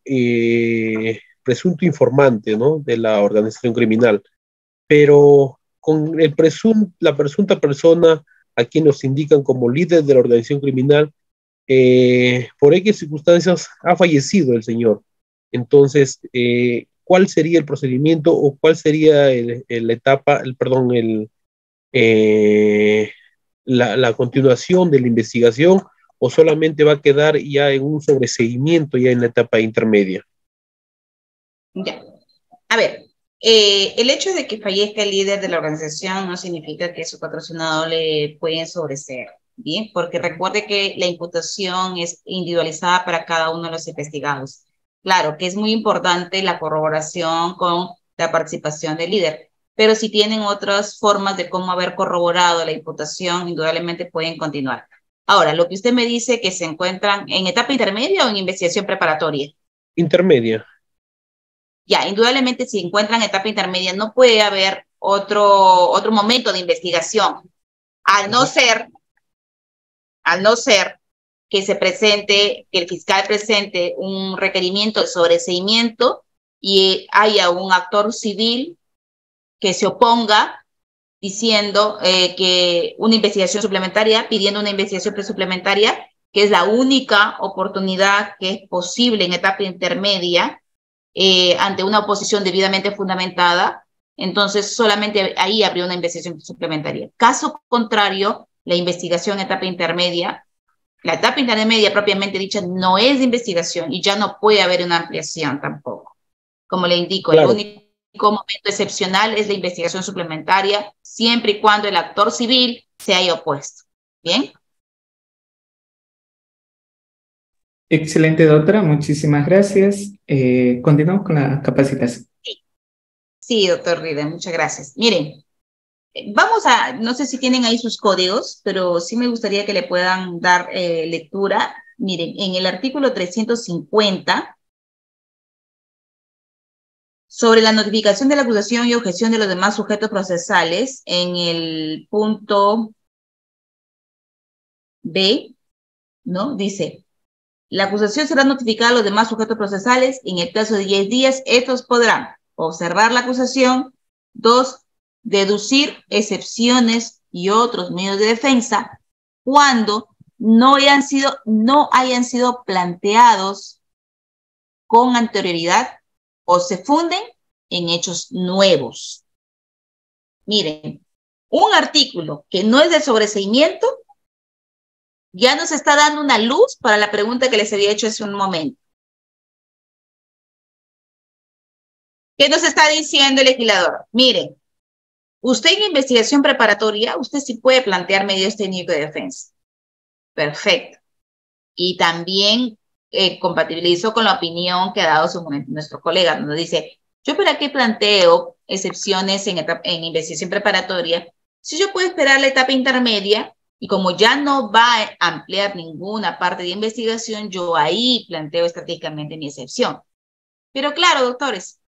presunto informante, ¿no?, de la organización criminal. Pero con la presunta persona a quien nos indican como líder de la organización criminal, por X circunstancias ha fallecido el señor. Entonces, ¿cuál sería el procedimiento o cuál sería la continuación de la investigación, o solamente va a quedar ya en un sobreseguimiento ya en la etapa intermedia? Ya. A ver, el hecho de que fallezca el líder de la organización no significa que su patrocinador le pueden sobreseer, ¿bien? Porque recuerde que la imputación es individualizada para cada uno de los investigados. Claro que es muy importante la corroboración con la participación del líder, pero si tienen otras formas de cómo haber corroborado la imputación, indudablemente pueden continuar. Ahora, lo que usted me dice que se encuentran en etapa intermedia o en investigación preparatoria. Intermedia. Ya, indudablemente si encuentran etapa intermedia no puede haber otro momento de investigación, al no ser que que el fiscal presente un requerimiento de sobreseimiento y haya un actor civil que se oponga diciendo que una investigación suplementaria, pidiendo una investigación suplementaria, que es la única oportunidad que es posible en etapa intermedia, ante una oposición debidamente fundamentada, entonces solamente ahí habría una investigación suplementaria. Caso contrario, la investigación en etapa intermedia, la etapa intermedia propiamente dicha no es de investigación y ya no puede haber una ampliación tampoco. Como le indico, claro, el único momento excepcional es la investigación suplementaria, siempre y cuando el actor civil se haya opuesto. ¿Bien? Excelente, doctora. Muchísimas gracias. Continuamos con la capacitación. Sí, doctor Rida, muchas gracias. Miren, vamos a, no sé si tienen ahí sus códigos, pero sí me gustaría que le puedan dar lectura. Miren, en el artículo 350, sobre la notificación de la acusación y objeción de los demás sujetos procesales, en el punto B, ¿no? Dice: la acusación será notificada a los demás sujetos procesales en el plazo de 10 días. Estos podrán observar la acusación. 2, deducir excepciones y otros medios de defensa cuando no hayan sido planteados con anterioridad o se funden en hechos nuevos. Miren, un artículo que no es de sobreseimiento ya nos está dando una luz para la pregunta que les había hecho hace un momento. ¿Qué nos está diciendo el legislador? Miren, usted en investigación preparatoria, usted sí puede plantear medios técnicos de defensa. Perfecto. Y también compatibilizo con la opinión que ha dado nuestro colega. Nos dice, yo para qué planteo excepciones en investigación preparatoria si yo puedo esperar la etapa intermedia y como ya no va a ampliar ninguna parte de investigación, yo ahí planteo estratégicamente mi excepción. Pero claro, doctores,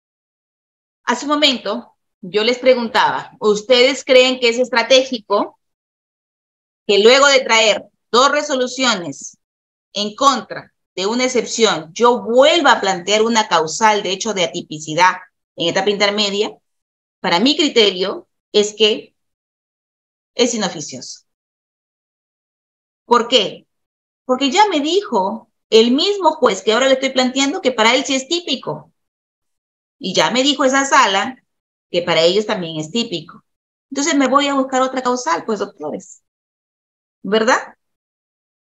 hace un momento yo les preguntaba, ¿ustedes creen que es estratégico que luego de traer 2 resoluciones en contra de una excepción, yo vuelva a plantear una causal de hecho de atipicidad en etapa intermedia? Para mi criterio es que es inoficioso. ¿Por qué? Porque ya me dijo el mismo juez que ahora le estoy planteando que para él sí es típico. Y ya me dijo esa sala que para ellos también es típico. Entonces me voy a buscar otra causal, pues doctores. ¿Verdad?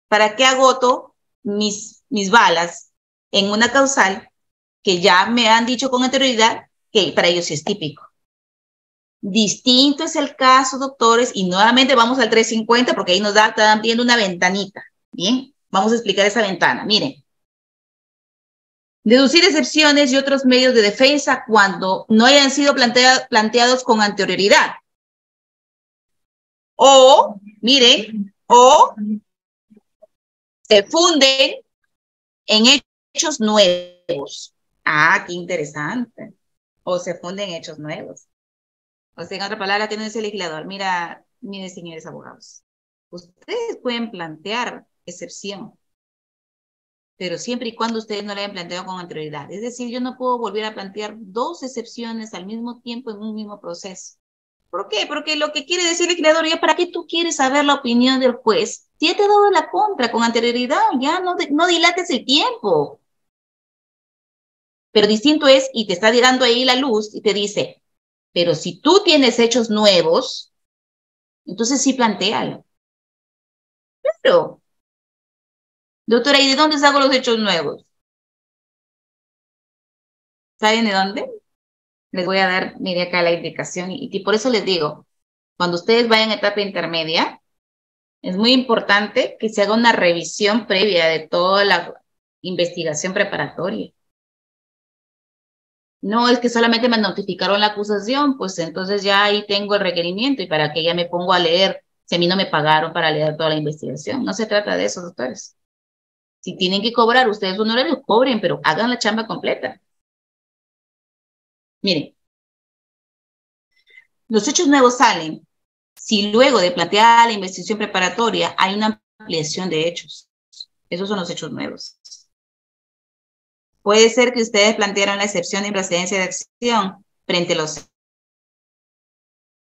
¿Para qué agoto mis balas en una causal que ya me han dicho con anterioridad que para ellos sí es típico? Distinto es el caso, doctores, y nuevamente vamos al 350 porque ahí nos están viendo una ventanita. Bien, vamos a explicar esa ventana. Miren, deducir excepciones y otros medios de defensa cuando no hayan sido planteados con anterioridad. O, miren, o se funden en hechos nuevos. Ah, qué interesante. O se funden en hechos nuevos. O sea, en otra palabra, que no es el legislador. Mira, miren, señores abogados. Ustedes pueden plantear excepción, pero siempre y cuando ustedes no la hayan planteado con anterioridad. Es decir, yo no puedo volver a plantear 2 excepciones al mismo tiempo en un mismo proceso. ¿Por qué? Porque lo que quiere decir el legislador, ya para qué tú quieres saber la opinión del juez. Si ya te ha dado la contra con anterioridad, ya no dilates el tiempo. Pero distinto es, y te está dando ahí la luz y te dice, pero si tú tienes hechos nuevos, entonces sí plantéalo. Claro. Doctora, ¿y de dónde saco los hechos nuevos? ¿Saben de dónde? Les voy a dar, mire acá la indicación, y por eso les digo, cuando ustedes vayan a etapa intermedia, es muy importante que se haga una revisión previa de toda la investigación preparatoria. No es que solamente me notificaron la acusación, pues entonces ya ahí tengo el requerimiento y para que ya me pongo a leer, si a mí no me pagaron para leer toda la investigación. No se trata de eso, doctores. Si tienen que cobrar ustedes un horario, cobren, pero hagan la chamba completa. Miren, los hechos nuevos salen si luego de plantear la investigación preparatoria hay una ampliación de hechos. Esos son los hechos nuevos. Puede ser que ustedes plantearon la excepción de improcedencia de acción frente a los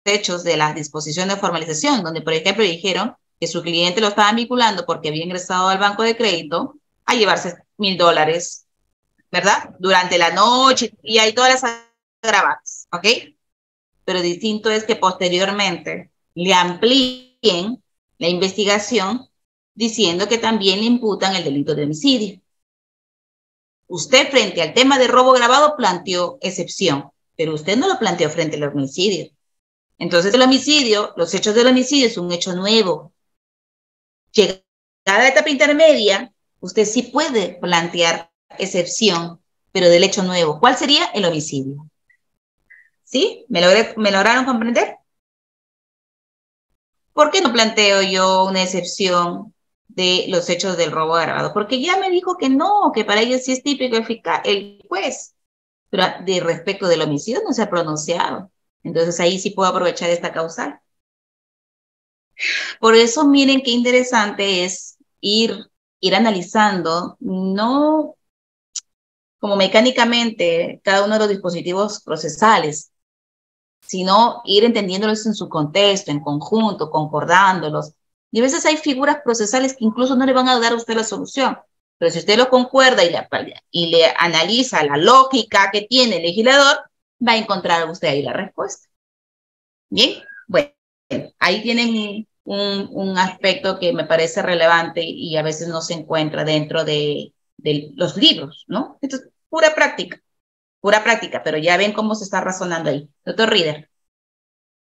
hechos de la disposición de formalización, donde, por ejemplo, dijeron que su cliente lo estaban vinculando porque había ingresado al banco de crédito a llevarse $1,000, ¿verdad? Durante la noche, y hay todas las agravadas, ¿ok? Pero distinto es que posteriormente le amplíen la investigación diciendo que también le imputan el delito de homicidio. Usted frente al tema de robo agravado planteó excepción, pero usted no lo planteó frente al homicidio. Entonces el homicidio, los hechos del homicidio es un hecho nuevo. Llegada a la etapa intermedia, usted sí puede plantear excepción, pero del hecho nuevo. ¿Cuál sería? El homicidio. ¿Sí? ¿Me lograron comprender? ¿Por qué no planteo yo una excepción de los hechos del robo agravado? Porque ya me dijo que no, que para ellos sí es típico el juez, pero de respecto del homicidio no se ha pronunciado. Entonces ahí sí puedo aprovechar esta causal. Por eso miren qué interesante es ir analizando, no como mecánicamente cada uno de los dispositivos procesales, sino ir entendiéndolos en su contexto, en conjunto, concordándolos. Y a veces hay figuras procesales que incluso no le van a dar a usted la solución, pero si usted lo concuerda y le analiza la lógica que tiene el legislador, va a encontrar usted ahí la respuesta. Bien, bueno, ahí tienen un aspecto que me parece relevante y a veces no se encuentra dentro de los libros, ¿no? Esto es pura práctica, pero ya ven cómo se está razonando ahí. Doctor Reader.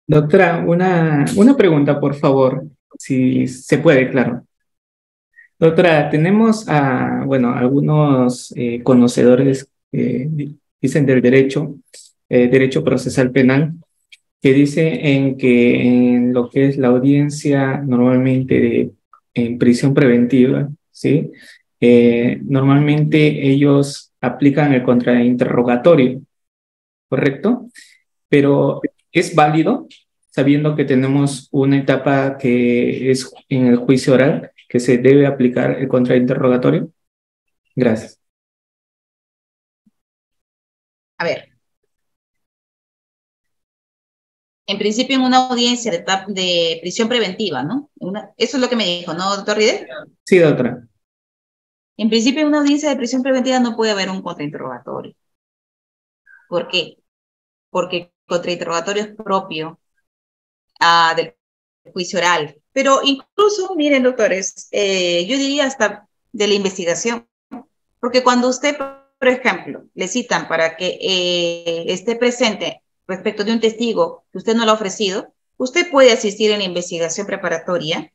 Doctora, una pregunta, por favor, si se puede, claro. Doctora, tenemos bueno, algunos conocedores dicen del derecho procesal penal, que dice en que en lo que es la audiencia normalmente en prisión preventiva, ¿sí? Normalmente ellos aplican el contrainterrogatorio, ¿correcto? Pero ¿es válido sabiendo que tenemos una etapa que es en el juicio oral, que se debe aplicar el contrainterrogatorio? Gracias. A ver. En principio, en una audiencia de prisión preventiva, ¿no? Eso es lo que me dijo, ¿no, doctor Ride? Sí, doctora. En principio, en una audiencia de prisión preventiva no puede haber un contrainterrogatorio. ¿Por qué? Porque el contrainterrogatorio es propio del juicio oral. Pero incluso, miren, doctores, yo diría hasta de la investigación. Porque cuando usted, por ejemplo, le citan para que esté presente respecto de un testigo que usted no lo ha ofrecido, usted puede asistir en la investigación preparatoria,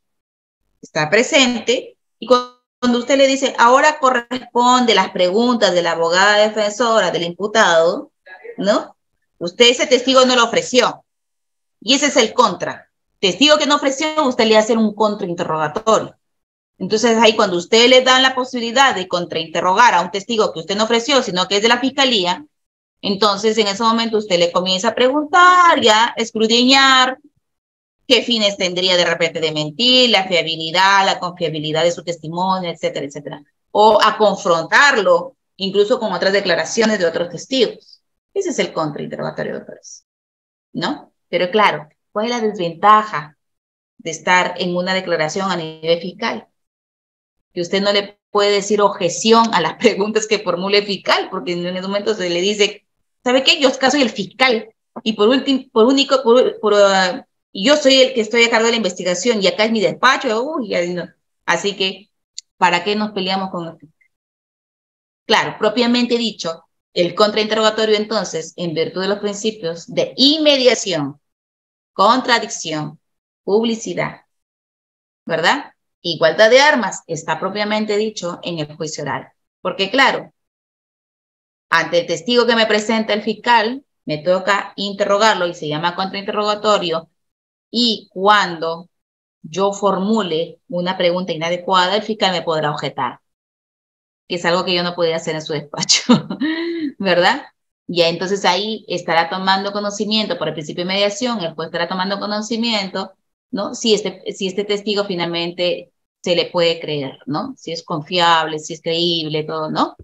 está presente, y cuando usted le dice, ahora corresponde las preguntas de la abogada defensora del imputado, ¿no? Usted ese testigo no lo ofreció, y ese es el contra. Testigo que no ofreció, usted le hace un contrainterrogatorio. Entonces ahí cuando usted le da la posibilidad de contrainterrogar a un testigo que usted no ofreció, sino que es de la fiscalía, entonces en ese momento usted le comienza a preguntar, ya, escudriñar qué fines tendría de repente de mentir, la fiabilidad, la confiabilidad de su testimonio, etcétera, etcétera. O a confrontarlo, incluso con otras declaraciones de otros testigos. Ese es el contrainterrogatorio, doctores, ¿no? Pero claro, ¿cuál es la desventaja de estar en una declaración a nivel fiscal? Que usted no le puede decir objeción a las preguntas que formule el fiscal, porque en ese momento se le dice, ¿sabe qué? Yo acá soy el fiscal, y yo soy el que estoy a cargo de la investigación, y acá es mi despacho, no. Así que, ¿para qué nos peleamos con el fiscal? Claro, propiamente dicho, el contrainterrogatorio entonces, en virtud de los principios de inmediación, contradicción, publicidad, ¿verdad? Igualdad de armas está propiamente dicho en el juicio oral. Porque claro, ante el testigo que me presenta el fiscal, me toca interrogarlo y se llama contrainterrogatorio, y cuando yo formule una pregunta inadecuada, el fiscal me podrá objetar, que es algo que yo no podía hacer en su despacho, ¿verdad? Ya entonces ahí estará tomando conocimiento por el principio de mediación, el juez estará tomando conocimiento, ¿no? Si este testigo finalmente se le puede creer, ¿no? Si es confiable, si es creíble, todo, ¿no?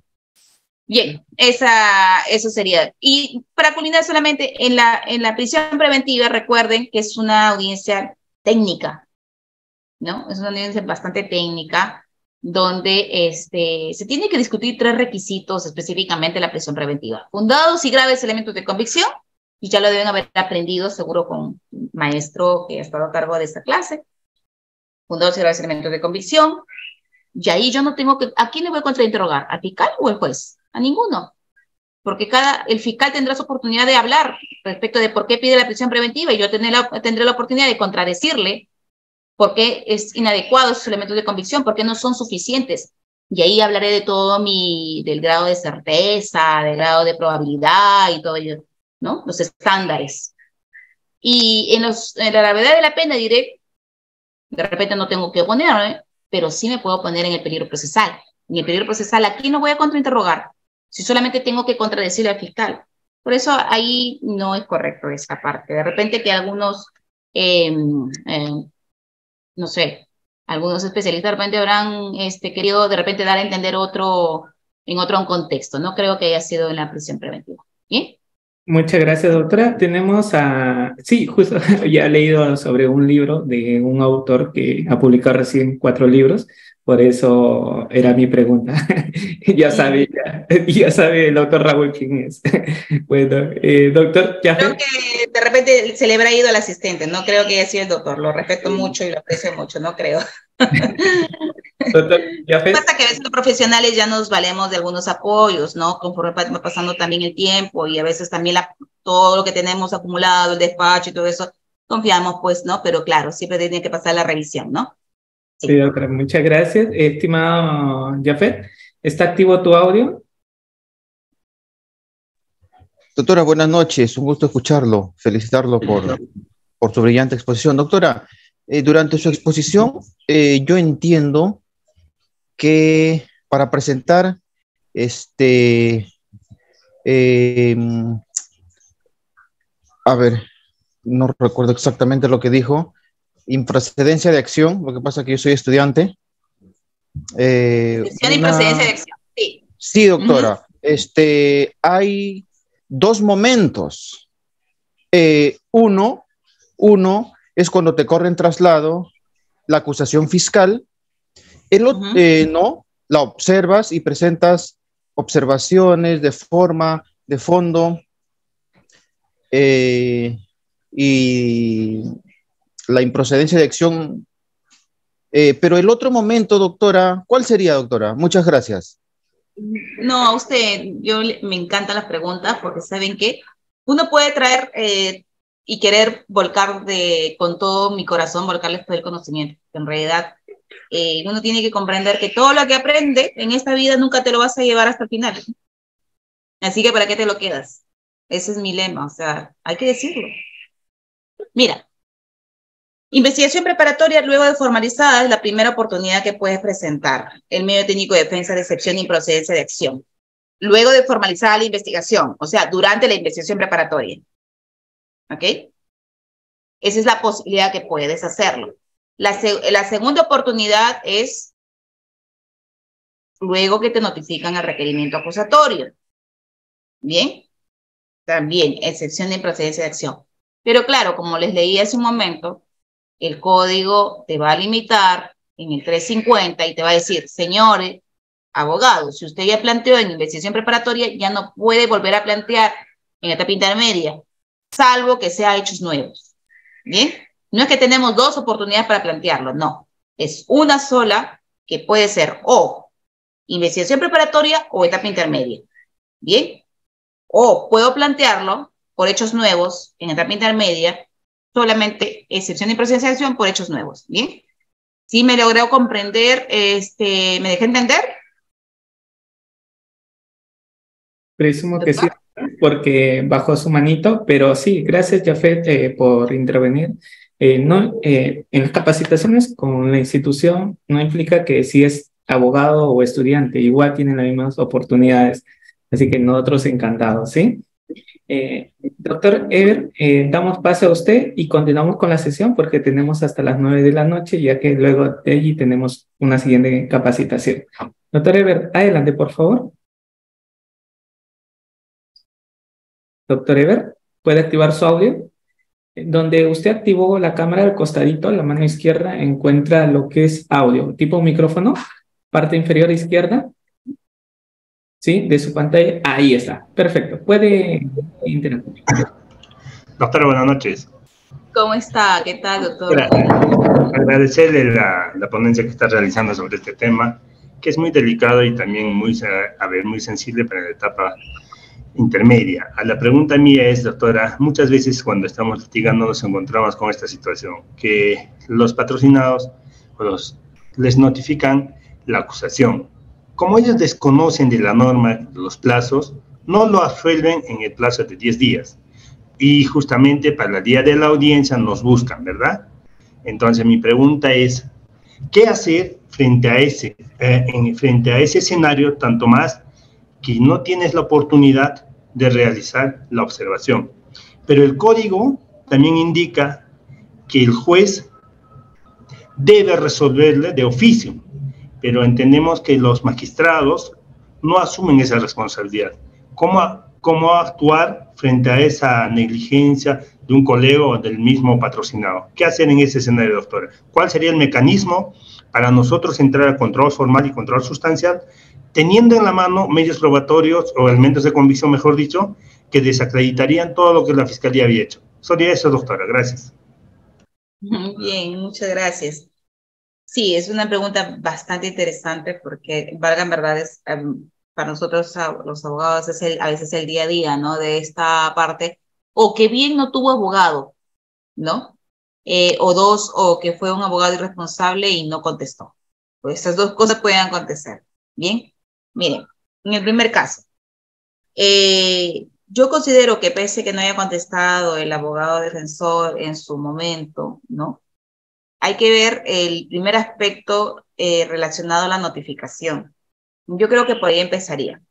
Bien, eso sería. Y para culminar solamente, en la prisión preventiva, recuerden que es una audiencia técnica, ¿no? Es una audiencia bastante técnica, donde se tiene que discutir 3 requisitos específicamente de la prisión preventiva. Fundados y graves elementos de convicción, y ya lo deben haber aprendido seguro con un maestro que ha estado a cargo de esta clase. Fundados y graves elementos de convicción. Y ahí yo no tengo que... ¿A quién le voy a contrainterrogar? ¿Al fiscal o al juez? A ninguno. Porque el fiscal tendrá su oportunidad de hablar respecto de por qué pide la prisión preventiva, y yo tendré la oportunidad de contradecirle por qué es inadecuado esos elementos de convicción, por qué no son suficientes. Y ahí hablaré de todo del grado de certeza, del grado de probabilidad y todo ello, ¿no? Los estándares. Y en la gravedad de la pena diré, de repente no tengo que oponerme, pero sí me puedo poner en el peligro procesal. En el peligro procesal aquí no voy a contrainterrogar, si solamente tengo que contradecirle al fiscal. Por eso ahí no es correcto esa parte. De repente que algunos... no sé, algunos especialistas de repente habrán querido de repente dar a entender en otro contexto. No creo que haya sido en la prisión preventiva. ¿Bien? Muchas gracias, doctora. Tenemos sí, justo ya he leído sobre un libro de un autor que ha publicado recién 4 libros, por eso era mi pregunta. Ya sabe, ya sabe el doctor Raúl quién es. Bueno, doctor Creo Jafet. que de repente se le habrá ido al asistente, no creo que haya sido el doctor, lo respeto mucho y lo aprecio mucho, no creo. Doctor Jafet. Pasa que a veces los profesionales ya nos valemos de algunos apoyos, ¿no? Conforme va pasando también el tiempo y a veces también todo lo que tenemos acumulado, el despacho y todo eso, confiamos, pues, ¿no? Pero claro, siempre tiene que pasar la revisión, ¿no? Sí, doctora, muchas gracias. Estimado Jafet, ¿está activo tu audio? Doctora, buenas noches, un gusto escucharlo, felicitarlo por su brillante exposición. Doctora, durante su exposición yo entiendo que para presentar a ver, no recuerdo exactamente lo que dijo, improcedencia de acción, lo que pasa es que yo soy estudiante. Decisión y procedencia de acción, sí. Sí, doctora, hay 2 momentos. Uno es cuando te corren traslado la acusación fiscal. No, la observas y presentas observaciones de forma, de fondo, y la improcedencia de acción. Pero el otro momento, doctora, ¿cuál sería, doctora? Muchas gracias. No, a usted, me encantan las preguntas porque saben que uno puede traer y querer volcar con todo mi corazón, volcarles todo el conocimiento. En realidad, uno tiene que comprender que todo lo que aprende en esta vida nunca te lo vas a llevar hasta el final. Así que, ¿para qué te lo quedas? Ese es mi lema, o sea, hay que decirlo. Mira, investigación preparatoria luego de formalizada es la primera oportunidad que puedes presentar el medio técnico de defensa de excepción y improcedencia de acción. Luego de formalizada la investigación, o sea, durante la investigación preparatoria. ¿Ok? Esa es la posibilidad que puedes hacerlo. La segunda oportunidad es luego que te notifican el requerimiento acusatorio. ¿Bien? También, excepción de improcedencia de acción. Pero claro, como les leí hace un momento, el código te va a limitar en el 350 y te va a decir, señores, abogados, si usted ya planteó en investigación preparatoria, ya no puede volver a plantear en etapa intermedia, salvo que sea hechos nuevos. ¿Bien? No es que tenemos 2 oportunidades para plantearlo, no. Es una sola que puede ser o investigación preparatoria o etapa intermedia. ¿Bien? O puedo plantearlo por hechos nuevos en etapa intermedia, solamente excepción de improcedencia de acción por hechos nuevos. ¿Bien? ¿Sí me logró comprender? ¿Me dejé entender? Presumo que sí, porque bajó su manito, pero sí, gracias, Jafet, por intervenir. En las capacitaciones con la institución no implica que si es abogado o estudiante, igual tienen las mismas oportunidades, así que nosotros encantados, ¿sí? Doctor Eber, damos paso a usted y continuamos con la sesión porque tenemos hasta las 9 de la noche, ya que luego de allí tenemos una siguiente capacitación. Doctor Eber, adelante, por favor. Doctor Eber, ¿puede activar su audio? Donde usted activó la cámara al costadito, a la mano izquierda, encuentra lo que es audio, tipo micrófono, parte inferior izquierda, ¿sí? De su pantalla, ahí está, perfecto, puede interactuar. Doctora, buenas noches. ¿Cómo está? ¿Qué tal, doctor? Agradecerle la ponencia que está realizando sobre este tema, que es muy delicado y también muy sensible para la etapa intermedia. A la pregunta mía es, doctora, muchas veces cuando estamos litigando nos encontramos con esta situación, que los patrocinados les notifican la acusación. Como ellos desconocen de la norma los plazos, no lo absuelven en el plazo de 10 días. Y justamente para el día de la audiencia nos buscan, ¿verdad? Entonces mi pregunta es, ¿qué hacer frente a ese escenario, tanto más que no tienes la oportunidad de realizar la observación? Pero el código también indica que el juez debe resolverle de oficio, pero entendemos que los magistrados no asumen esa responsabilidad. ¿Cómo cómo actuar frente a esa negligencia de un colega o del mismo patrocinado. ¿Qué hacer en ese escenario, doctora? ¿Cuál sería el mecanismo para nosotros entrar a control formal y control sustancial, teniendo en la mano medios probatorios o elementos de convicción, mejor dicho, que desacreditarían todo lo que la Fiscalía había hecho? Sería eso, doctora. Gracias. Bien, muchas gracias. Sí, es una pregunta bastante interesante porque, valgan verdades, para nosotros los abogados es a veces el día a día, ¿no? De esta parte, o que bien no tuvo abogado, ¿no? O dos, o que fue un abogado irresponsable y no contestó. Pues esas dos cosas pueden acontecer. Bien, miren, en el primer caso, yo considero que pese que no haya contestado el abogado defensor en su momento, ¿no? Hay que ver el primer aspecto relacionado a la notificación. Yo creo que por ahí empezaría.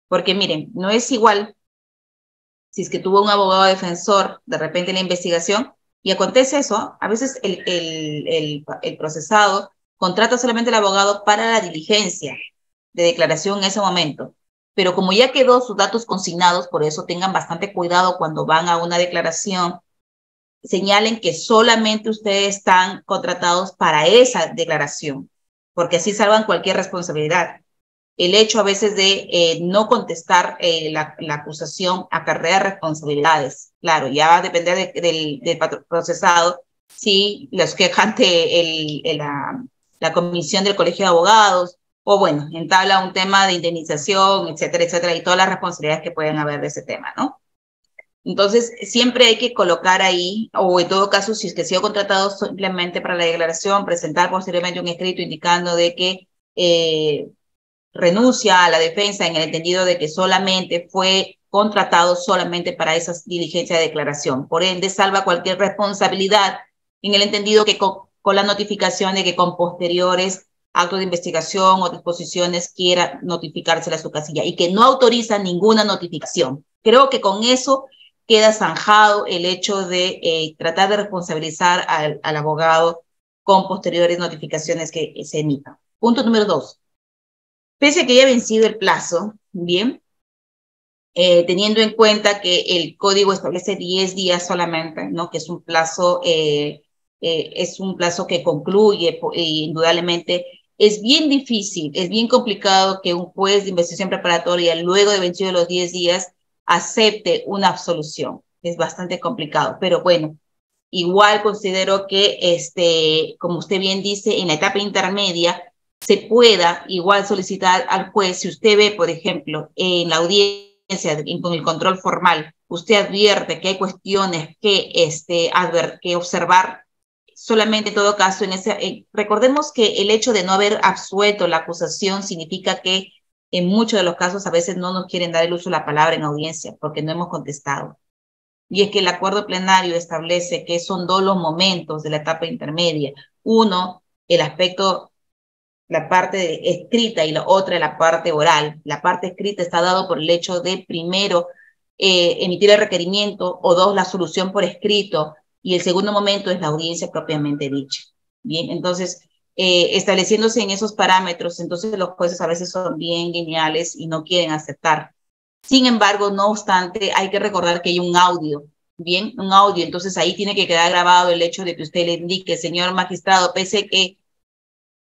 Porque miren, no es igual si es que tuvo un abogado defensor de repente en la investigación y acontece eso, a veces el procesado contrata solamente al abogado para la diligencia de declaración en ese momento. Pero como ya quedó sus datos consignados, por eso tengan bastante cuidado cuando van a una declaración, señalen que solamente ustedes están contratados para esa declaración, porque así salvan cualquier responsabilidad. El hecho a veces de no contestar la acusación acarrea responsabilidades. Claro, ya va a depender del procesado si los queja ante la comisión del Colegio de Abogados o bueno, entabla un tema de indemnización, etcétera, etcétera, y todas las responsabilidades que pueden haber de ese tema, ¿no? Entonces, siempre hay que colocar ahí, o en todo caso, si es que ha sido contratado simplemente para la declaración, presentar posteriormente un escrito indicando de que renuncia a la defensa en el entendido de que solamente fue contratado solamente para esas diligencias de declaración. Por ende, salva cualquier responsabilidad en el entendido que con la notificación de que con posteriores actos de investigación o disposiciones quiera notificársela a su casilla y que no autoriza ninguna notificación. Creo que con eso queda zanjado el hecho de tratar de responsabilizar al abogado con posteriores notificaciones que se emitan. Punto número 2. Pese a que haya vencido el plazo, bien, teniendo en cuenta que el código establece 10 días solamente, ¿no? Que es un plazo que concluye, indudablemente, es bien difícil, es bien complicado que un juez de investigación preparatoria, luego de vencido los 10 días, acepte una absolución. Es bastante complicado, pero bueno, igual considero que, como usted bien dice, en la etapa intermedia, se pueda igual solicitar al juez, si usted ve, por ejemplo, en la audiencia, con el control formal, usted advierte que hay cuestiones que observar, solamente en todo caso, recordemos que el hecho de no haber absuelto la acusación significa que en muchos de los casos a veces no nos quieren dar el uso de la palabra en audiencia porque no hemos contestado. Y es que el acuerdo plenario establece que son dos los momentos de la etapa intermedia. Uno, el aspecto, la parte escrita y la otra, la parte oral. La parte escrita está dado por el hecho de, primero, emitir el requerimiento, o dos, la solución por escrito, y el segundo momento es la audiencia propiamente dicha. Bien, entonces, estableciéndose en esos parámetros, entonces los jueces a veces son bien lineales y no quieren aceptar. Sin embargo, no obstante, hay que recordar que hay un audio, bien, un audio, entonces ahí tiene que quedar grabado el hecho de que usted le indique, señor magistrado, pese que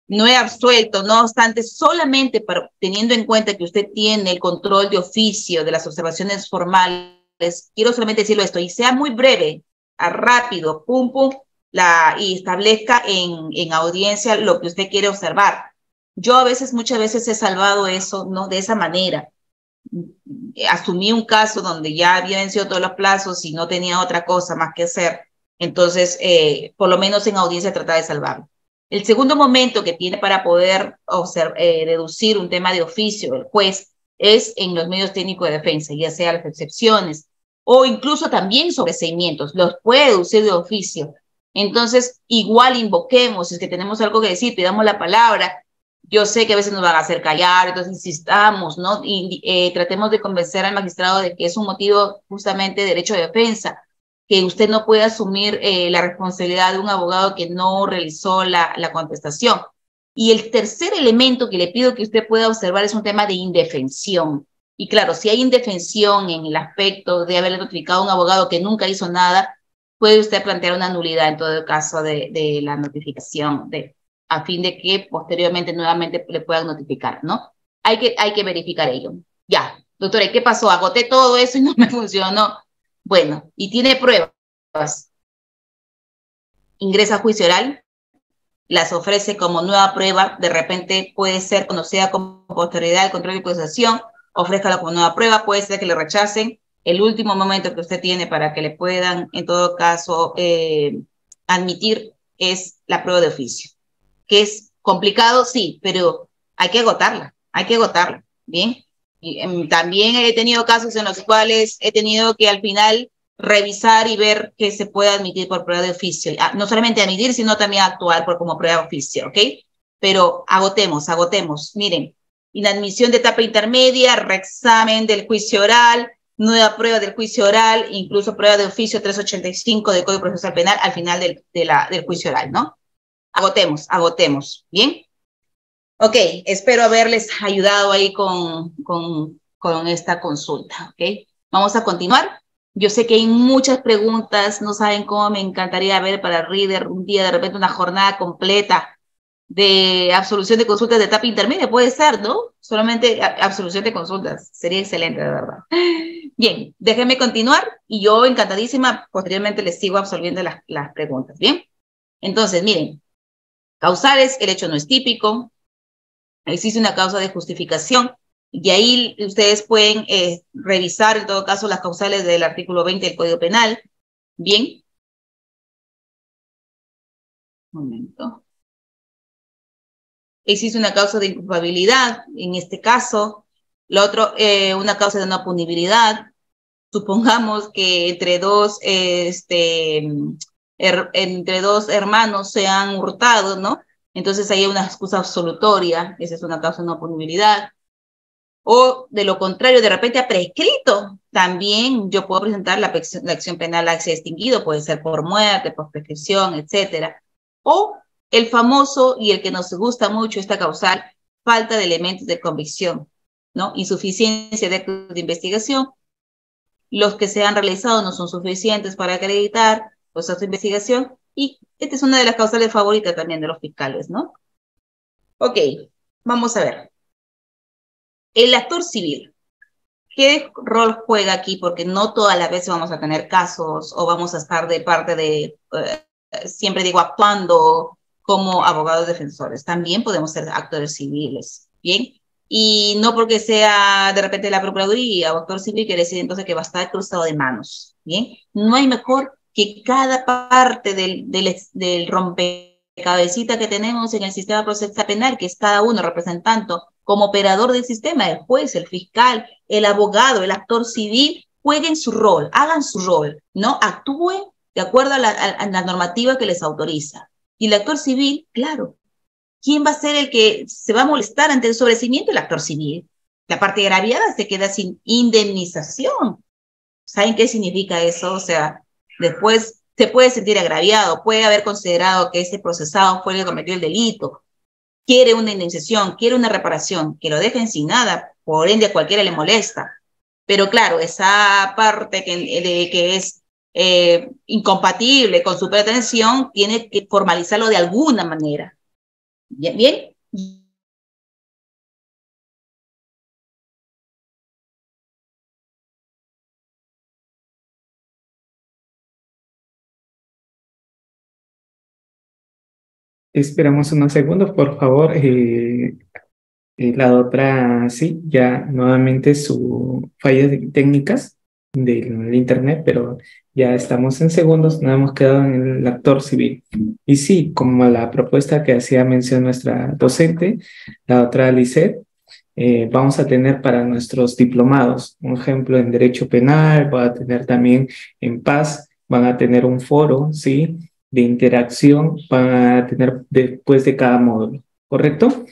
no he absuelto, no obstante, solamente teniendo en cuenta que usted tiene el control de oficio de las observaciones formales, quiero solamente decirlo esto, y sea muy breve, rápido, pum, pum, y establezca en audiencia lo que usted quiere observar. Yo muchas veces he salvado eso, ¿no? De esa manera. Asumí un caso donde ya había vencido todos los plazos y no tenía otra cosa más que hacer, entonces, por lo menos en audiencia trataba de salvarlo. El segundo momento que tiene para poder deducir un tema de oficio el juez es en los medios técnicos de defensa, ya sea las excepciones o incluso también sobreseimientos, los puede deducir de oficio. Entonces, igual invoquemos, si es que tenemos algo que decir, pidamos la palabra. Yo sé que a veces nos van a hacer callar, entonces insistamos, ¿no? Y tratemos de convencer al magistrado de que es un motivo justamente de derecho de defensa, que usted no puede asumir la responsabilidad de un abogado que no realizó la contestación. Y el tercer elemento que le pido que usted pueda observar es un tema de indefensión. Y claro, si hay indefensión en el aspecto de haberle notificado a un abogado que nunca hizo nada, puede usted plantear una nulidad en todo caso de la notificación, a fin de que posteriormente nuevamente le puedan notificar, ¿no? Hay que verificar ello. Ya, doctora, ¿y qué pasó? Agoté todo eso y no me funcionó. Bueno, y tiene pruebas. Ingresa a juicio oral, las ofrece como nueva prueba, de repente puede ser conocida como posterioridad del control de acusación, ofrézcala como nueva prueba, puede ser que le rechacen. El último momento que usted tiene para que le puedan, en todo caso, admitir es la prueba de oficio. Que es complicado, sí, pero hay que agotarla, ¿bien? Y, también he tenido casos en los cuales he tenido que al final revisar y ver que se puede admitir por prueba de oficio. No solamente admitir, sino también actuar como prueba de oficio, ¿ok? Pero agotemos. Miren, inadmisión de etapa intermedia, reexamen del juicio oral, nueva prueba del juicio oral, incluso prueba de oficio 385 del Código Procesal Penal al final del juicio oral, ¿no? Agotemos, ¿bien? Ok, espero haberles ayudado ahí con esta consulta, ¿ok? Vamos a continuar. Yo sé que hay muchas preguntas, no saben cómo me encantaría ver para Reader un día, de repente una jornada completa de absolución de consultas de etapa intermedia, puede ser, ¿no? Solamente absolución de consultas, sería excelente, de verdad. Bien, déjenme continuar y yo encantadísima, posteriormente les sigo absolviendo las preguntas, ¿bien? Entonces, miren, causales, el hecho no es típico, existe una causa de justificación, y ahí ustedes pueden revisar en todo caso las causales del artículo 20 del Código Penal. Bien. Un momento. Existe una causa de inculpabilidad, en este caso. Lo otro, una causa de no punibilidad. Supongamos que entre dos hermanos se han hurtado, ¿no? Entonces hay una excusa absolutoria, esa es una causa de no punibilidad. O de lo contrario, de repente ha prescrito, también yo puedo presentar la acción penal a se extinguido, puede ser por muerte, por prescripción, etcétera. O el famoso y el que nos gusta mucho esta causal, falta de elementos de convicción, ¿no? Insuficiencia de actos de investigación. Los que se han realizado no son suficientes para acreditar los actos de investigación, y esta es una de las causales favoritas también de los fiscales, ¿no? Ok, vamos a ver. El actor civil, ¿qué rol juega aquí? Porque no todas las veces vamos a tener casos o vamos a estar de parte de, siempre digo, actuando como abogados defensores. También podemos ser actores civiles, ¿bien? Y no porque sea de repente la Procuraduría o actor civil quiere decir entonces que va a estar cruzado de manos, ¿bien? No hay mejor que cada parte del rompecabecita que tenemos en el sistema procesal penal, que es cada uno representando como operador del sistema, el juez, el fiscal, el abogado, el actor civil, jueguen su rol, hagan su rol, ¿no? Actúen de acuerdo a la normativa que les autoriza. Y el actor civil, claro, ¿quién va a ser el que se va a molestar ante el sobreseimiento? El actor civil. La parte agraviada se queda sin indemnización. ¿Saben qué significa eso? O sea, después se puede sentir agraviado, puede haber considerado que ese procesado fue el que cometió el delito, quiere una indemnización, quiere una reparación, que lo dejen sin nada, por ende a cualquiera le molesta. Pero claro, esa parte que es incompatible con su pretensión, tiene que formalizarlo de alguna manera. ¿Bien? ¿Bien? Esperamos unos segundos, por favor. La doctora, sí, ya nuevamente su fallas técnicas del internet, pero ya estamos en segundos, nos hemos quedado en el actor civil. Y sí, como la propuesta que hacía mención nuestra docente, la doctora Lisset, vamos a tener para nuestros diplomados, un ejemplo en Derecho Penal, va a tener también en Paz, van a tener un foro, ¿sí?, de interacción, van a tener después de cada módulo, ¿correcto?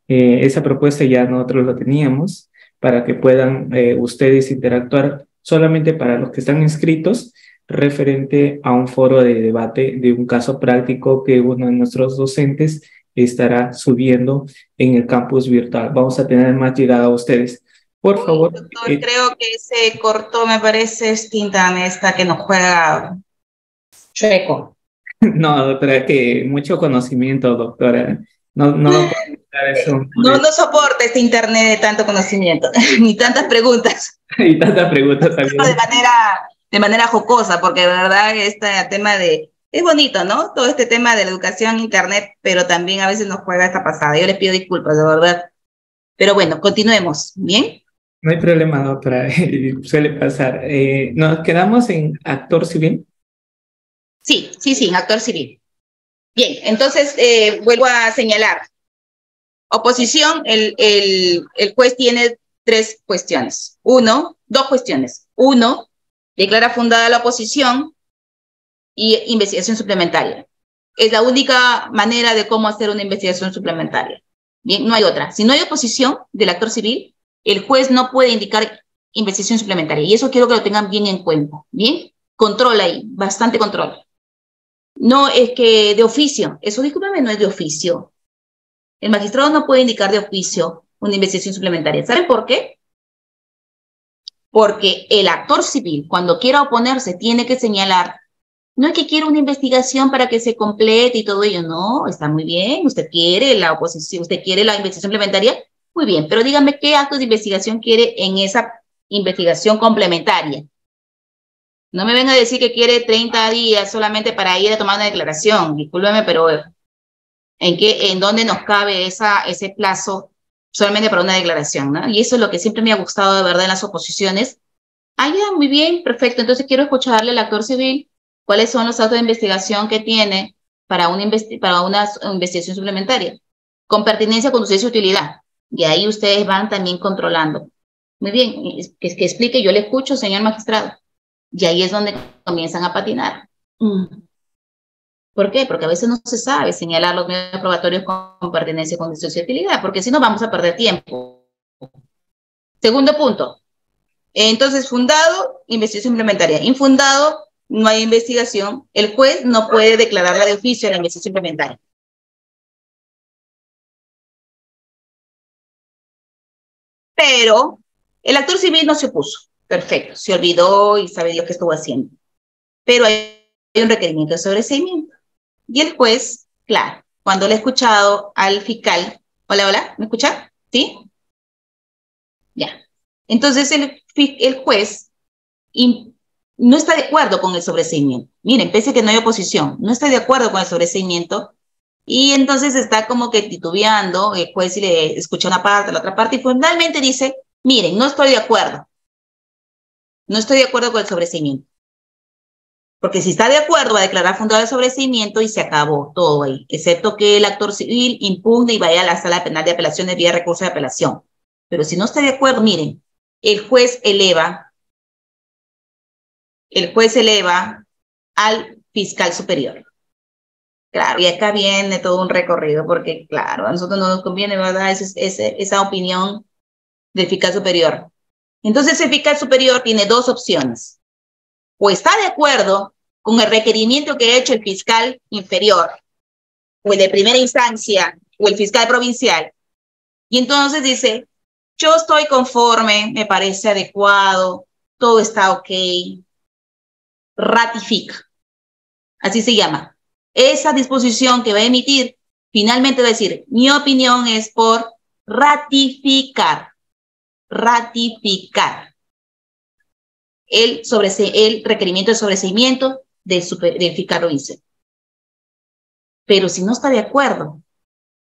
Esa propuesta ya nosotros la teníamos para que puedan ustedes interactuar solamente para los que están inscritos referente a un foro de debate de un caso práctico que uno de nuestros docentes estará subiendo en el campus virtual. Vamos a tener más llegada a ustedes. Por favor. Doctor, creo que se cortó, me parece, esta internet esta que nos juega chueco. No, doctora, es que mucho conocimiento, doctora. No lo puedo quitar eso. No soporta este internet de tanto conocimiento, ni tantas preguntas. Y tantas preguntas también. De manera jocosa, porque de verdad este tema es bonito, ¿no? Todo este tema de la educación en internet, pero también a veces nos juega esta pasada. Yo les pido disculpas, de verdad. Pero bueno, continuemos, ¿bien? No hay problema, doctora, suele pasar. ¿Nos quedamos en actor civil? Sí, en actor civil. Bien, entonces vuelvo a señalar. Oposición, el juez tiene dos cuestiones. Uno, declara fundada la oposición y investigación suplementaria. Es la única manera de cómo hacer una investigación suplementaria. Bien, no hay otra. Si no hay oposición del actor civil, el juez no puede indicar investigación suplementaria. Y eso quiero que lo tengan bien en cuenta. Bien, control ahí, bastante control. No es que de oficio, eso discúlpame, no es de oficio. El magistrado no puede indicar de oficio una investigación suplementaria. ¿Saben por qué? Porque el actor civil, cuando quiera oponerse, tiene que señalar, no es que quiera una investigación para que se complete y todo ello, no, está muy bien, usted quiere la oposición, usted quiere la investigación complementaria, muy bien, pero dígame qué actos de investigación quiere en esa investigación complementaria. No me venga a decir que quiere 30 días solamente para ir a tomar una declaración, discúlpeme, pero ¿en dónde nos cabe ese plazo solamente para una declaración, ¿no? Y eso es lo que siempre me ha gustado de verdad en las oposiciones. Ya, muy bien, perfecto. Entonces quiero escucharle al actor civil cuáles son los actos de investigación que tiene para una investigación suplementaria, con pertinencia, conducencia y utilidad. Y ahí ustedes van también controlando. Muy bien, que explique, yo le escucho, señor magistrado. Y ahí es donde comienzan a patinar. ¿Por qué? Porque a veces no se sabe señalar los medios probatorios con pertinencia, conducencia y utilidad, porque si no vamos a perder tiempo. Segundo punto. Entonces, fundado, investigación complementaria. Infundado, no hay investigación. El juez no puede declararla de oficio la investigación complementaria. Pero el actor civil no se opuso. Perfecto, se olvidó y sabe Dios qué estuvo haciendo. Pero hay un requerimiento de sobreseimiento. Y el juez, claro, cuando le he escuchado al fiscal, hola, ¿me escucha? ¿Sí? Ya. Entonces el juez no está de acuerdo con el sobreseimiento. Miren, pese a que no hay oposición, no está de acuerdo con el sobreseimiento y entonces está como que titubeando, el juez le escucha una parte, la otra parte y finalmente dice, miren, no estoy de acuerdo. No estoy de acuerdo con el sobreseimiento. Porque si está de acuerdo va a declarar fundado el sobreseimiento y se acabó todo ahí, excepto que el actor civil impugne y vaya a la sala penal de apelaciones vía recurso de apelación. Pero si no está de acuerdo, miren, el juez eleva al fiscal superior. Claro, y acá viene todo un recorrido, porque claro, a nosotros no nos conviene, ¿verdad? Esa opinión del fiscal superior. Entonces el fiscal superior tiene dos opciones. O está de acuerdo con el requerimiento que ha hecho el fiscal inferior, o el de primera instancia, o el fiscal provincial, y entonces dice, yo estoy conforme, me parece adecuado, todo está ok, ratifica. Así se llama. Esa disposición que va a emitir, finalmente va a decir, mi opinión es por ratificar el requerimiento de sobreseimiento del fiscal provincial. Pero si no está de acuerdo,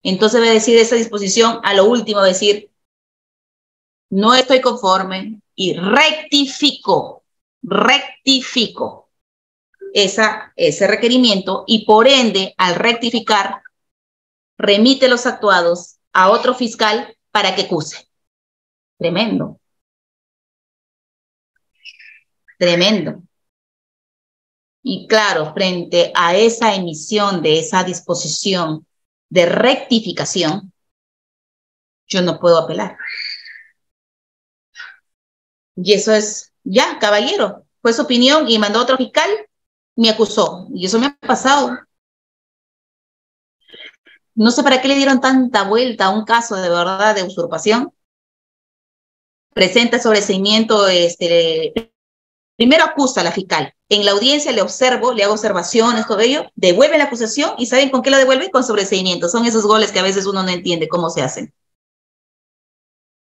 entonces va a decir esa disposición, a lo último va a decir, no estoy conforme y rectifico ese requerimiento y por ende, al rectificar, remite los actuados a otro fiscal para que acuse. Tremendo. Y claro, frente a esa emisión de esa disposición de rectificación, yo no puedo apelar. Y eso es, ya, caballero, fue su opinión y mandó a otro fiscal, me acusó. Y eso me ha pasado. No sé para qué le dieron tanta vuelta a un caso de verdad de usurpación. presenta sobreseimiento, primero acusa a la fiscal. En la audiencia le observo, le hago observaciones, todo ello, devuelve la acusación y ¿saben con qué la devuelve? Con sobreseimiento. Son esos goles que a veces uno no entiende cómo se hacen.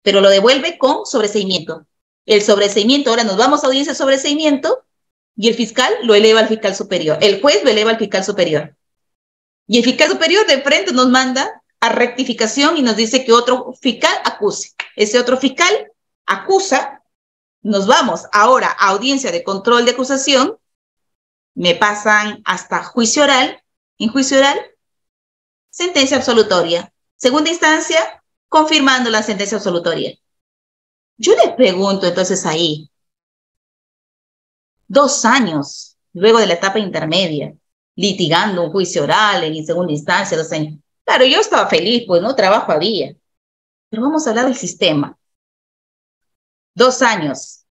Pero lo devuelve con sobreseimiento. El sobreseimiento, ahora nos vamos a audiencia de sobreseimiento y el fiscal lo eleva al fiscal superior. El juez lo eleva al fiscal superior. Y el fiscal superior de frente nos manda a rectificación y nos dice que otro fiscal acuse. Ese otro fiscal acusa, nos vamos ahora a audiencia de control de acusación, me pasan hasta juicio oral, en juicio oral, sentencia absolutoria. Segunda instancia, confirmando la sentencia absolutoria. Yo les pregunto entonces ahí, 2 años luego de la etapa intermedia, litigando un juicio oral en segunda instancia, 2 años. Claro, yo estaba feliz, pues no trabajo había. Pero vamos a hablar del sistema. 2 años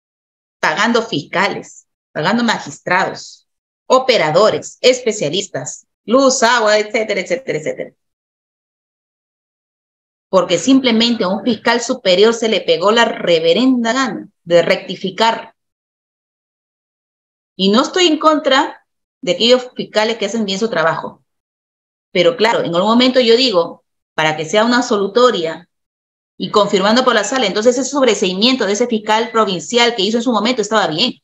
pagando fiscales, pagando magistrados, operadores, especialistas, luz, agua, etcétera, etcétera, etcétera. Porque simplemente a un fiscal superior se le pegó la reverenda gana de rectificar. Y no estoy en contra de aquellos fiscales que hacen bien su trabajo. Pero claro, en algún momento yo digo, para que sea una absolutoria y confirmando por la sala, entonces ese sobreseimiento de ese fiscal provincial que hizo en su momento estaba bien.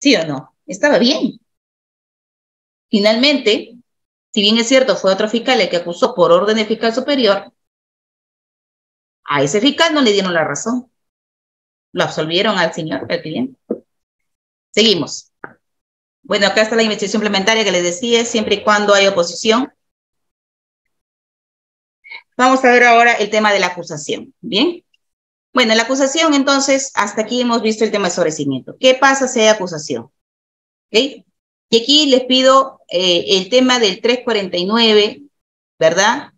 ¿Sí o no? Estaba bien. Finalmente, si bien es cierto, fue otro fiscal el que acusó por orden del fiscal superior, a ese fiscal no le dieron la razón. Lo absolvieron al señor, al cliente. Seguimos. Bueno, acá está la investigación complementaria que les decía, siempre y cuando hay oposición. Vamos a ver ahora el tema de la acusación. ¿Bien? Bueno, la acusación, entonces, hasta aquí hemos visto el tema de sobreseimiento. ¿Qué pasa si hay acusación? ¿Ok? Y aquí les pido el tema del 349, ¿verdad?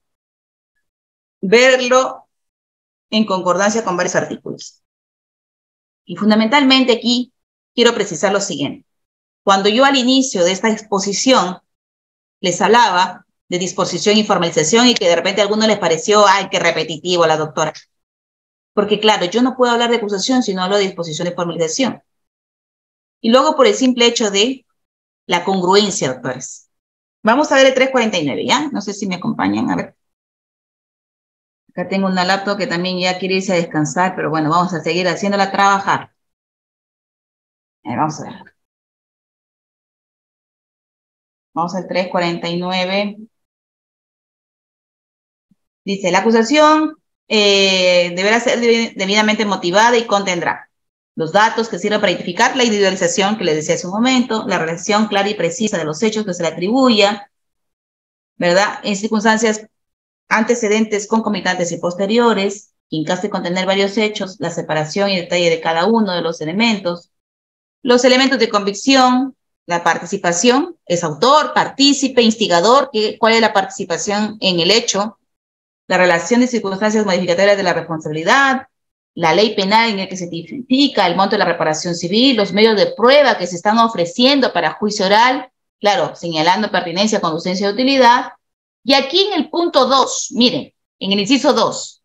Verlo en concordancia con varios artículos. Y fundamentalmente aquí quiero precisar lo siguiente. Cuando yo al inicio de esta exposición les hablaba de disposición y formalización y que de repente a algunos les pareció, ay, qué repetitivo la doctora. Porque claro, yo no puedo hablar de acusación si no hablo de disposición y formalización. Y luego por el simple hecho de la congruencia, doctores. Vamos a ver el 349, ¿ya? No sé si me acompañan, a ver. Acá tengo una laptop que también ya quiere irse a descansar, pero bueno, vamos a seguir haciéndola trabajar. Vamos a ver. Vamos al 349. Dice, la acusación deberá ser debidamente motivada y contendrá los datos que sirven para identificar la individualización que les decía hace un momento, la relación clara y precisa de los hechos que se le atribuya, ¿verdad? En circunstancias antecedentes, concomitantes y posteriores, y en caso de contener varios hechos, la separación y detalle de cada uno de los elementos de convicción, la participación, es autor, partícipe, instigador, cuál es la participación en el hecho, la relación de circunstancias modificatorias de la responsabilidad, la ley penal en el que se tipifica el monto de la reparación civil, los medios de prueba que se están ofreciendo para juicio oral, claro, señalando pertinencia, conducencia y utilidad. Y aquí en el punto 2, miren, en el inciso 2,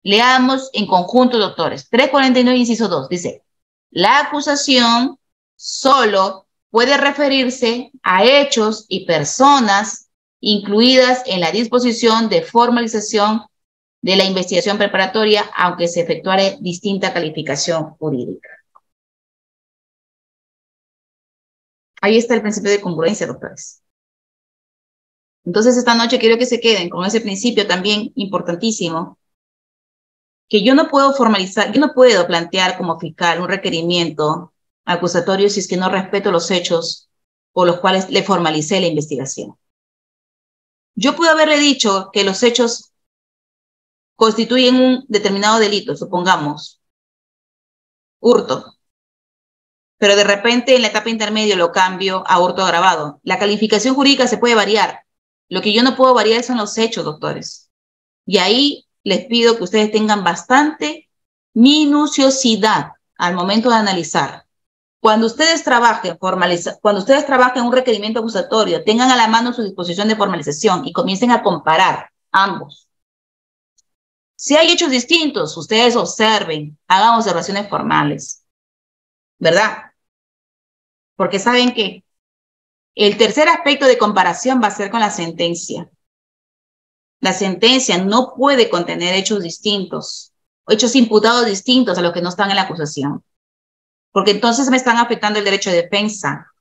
leamos en conjunto, doctores, 349, inciso 2, dice, la acusación solo puede referirse a hechos y personas incluidas en la disposición de formalización de la investigación preparatoria, aunque se efectuare distinta calificación jurídica. Ahí está el principio de congruencia, doctores. Entonces, esta noche quiero que se queden con ese principio también importantísimo, que yo no puedo formalizar, yo no puedo plantear como fiscal un requerimiento acusatorio si es que no respeto los hechos por los cuales le formalicé la investigación. Yo puedo haberle dicho que los hechos constituyen un determinado delito, supongamos, hurto, pero de repente en la etapa intermedia lo cambio a hurto agravado. La calificación jurídica se puede variar. Lo que yo no puedo variar son los hechos, doctores. Y ahí les pido que ustedes tengan bastante minuciosidad al momento de analizar. Cuando ustedes trabajen un requerimiento acusatorio, tengan a la mano su disposición de formalización y comiencen a comparar ambos. Si hay hechos distintos, ustedes observen, hagan observaciones formales, ¿verdad? Porque saben que el tercer aspecto de comparación va a ser con la sentencia. La sentencia no puede contener hechos distintos, hechos imputados distintos a los que no están en la acusación, porque entonces me están afectando el derecho de defensa.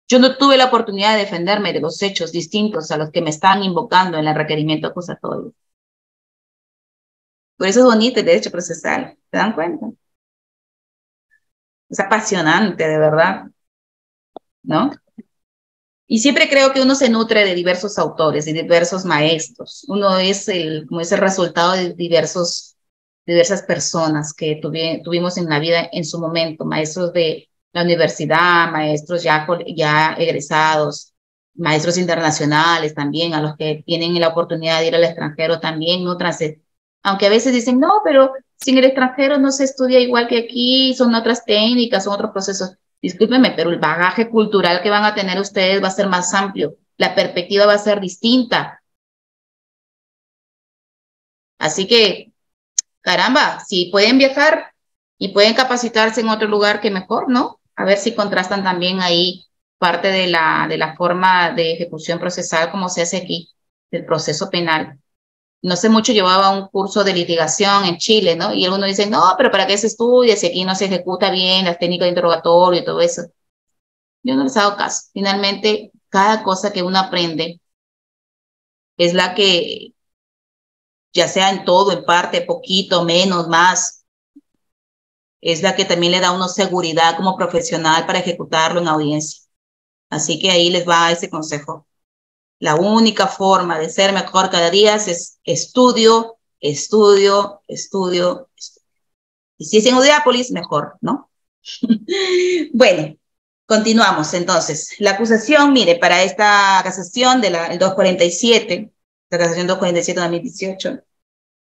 Yo no tuve la oportunidad de defenderme de los hechos distintos a los que me están invocando en el requerimiento acusatorio. Por eso es bonito el derecho procesal, ¿se dan cuenta? Es apasionante, de verdad, ¿no? Y siempre creo que uno se nutre de diversos autores, de diversos maestros. Uno es como es el resultado de diversas personas que tuvimos en la vida en su momento, maestros de la universidad, maestros ya egresados, maestros internacionales también, a los que tienen la oportunidad de ir al extranjero también, aunque a veces dicen, no, pero si en el extranjero no se estudia igual que aquí, son otras técnicas, son otros procesos. Discúlpenme, pero el bagaje cultural que van a tener ustedes va a ser más amplio, la perspectiva va a ser distinta. Así que, caramba, si pueden viajar y pueden capacitarse en otro lugar, que mejor, ¿no? A ver si contrastan también ahí parte de la forma de ejecución procesal como se hace aquí, del proceso penal. No sé mucho, llevaba un curso de litigación en Chile, ¿no? Y algunos dicen, no, pero ¿para qué se estudia si aquí no se ejecuta bien las técnicas de interrogatorio y todo eso? Yo no les hago caso. Finalmente, cada cosa que uno aprende es la que, ya sea en todo, en parte, poquito, menos, más, es la que también le da a uno seguridad como profesional para ejecutarlo en audiencia. Así que ahí les va ese consejo. La única forma de ser mejor cada día es estudio, estudio, estudio, estudio. Y si es en Audiápolis, mejor, ¿no? Bueno, continuamos entonces. La acusación, mire, para esta casación del 247, la casación 247 de 2018,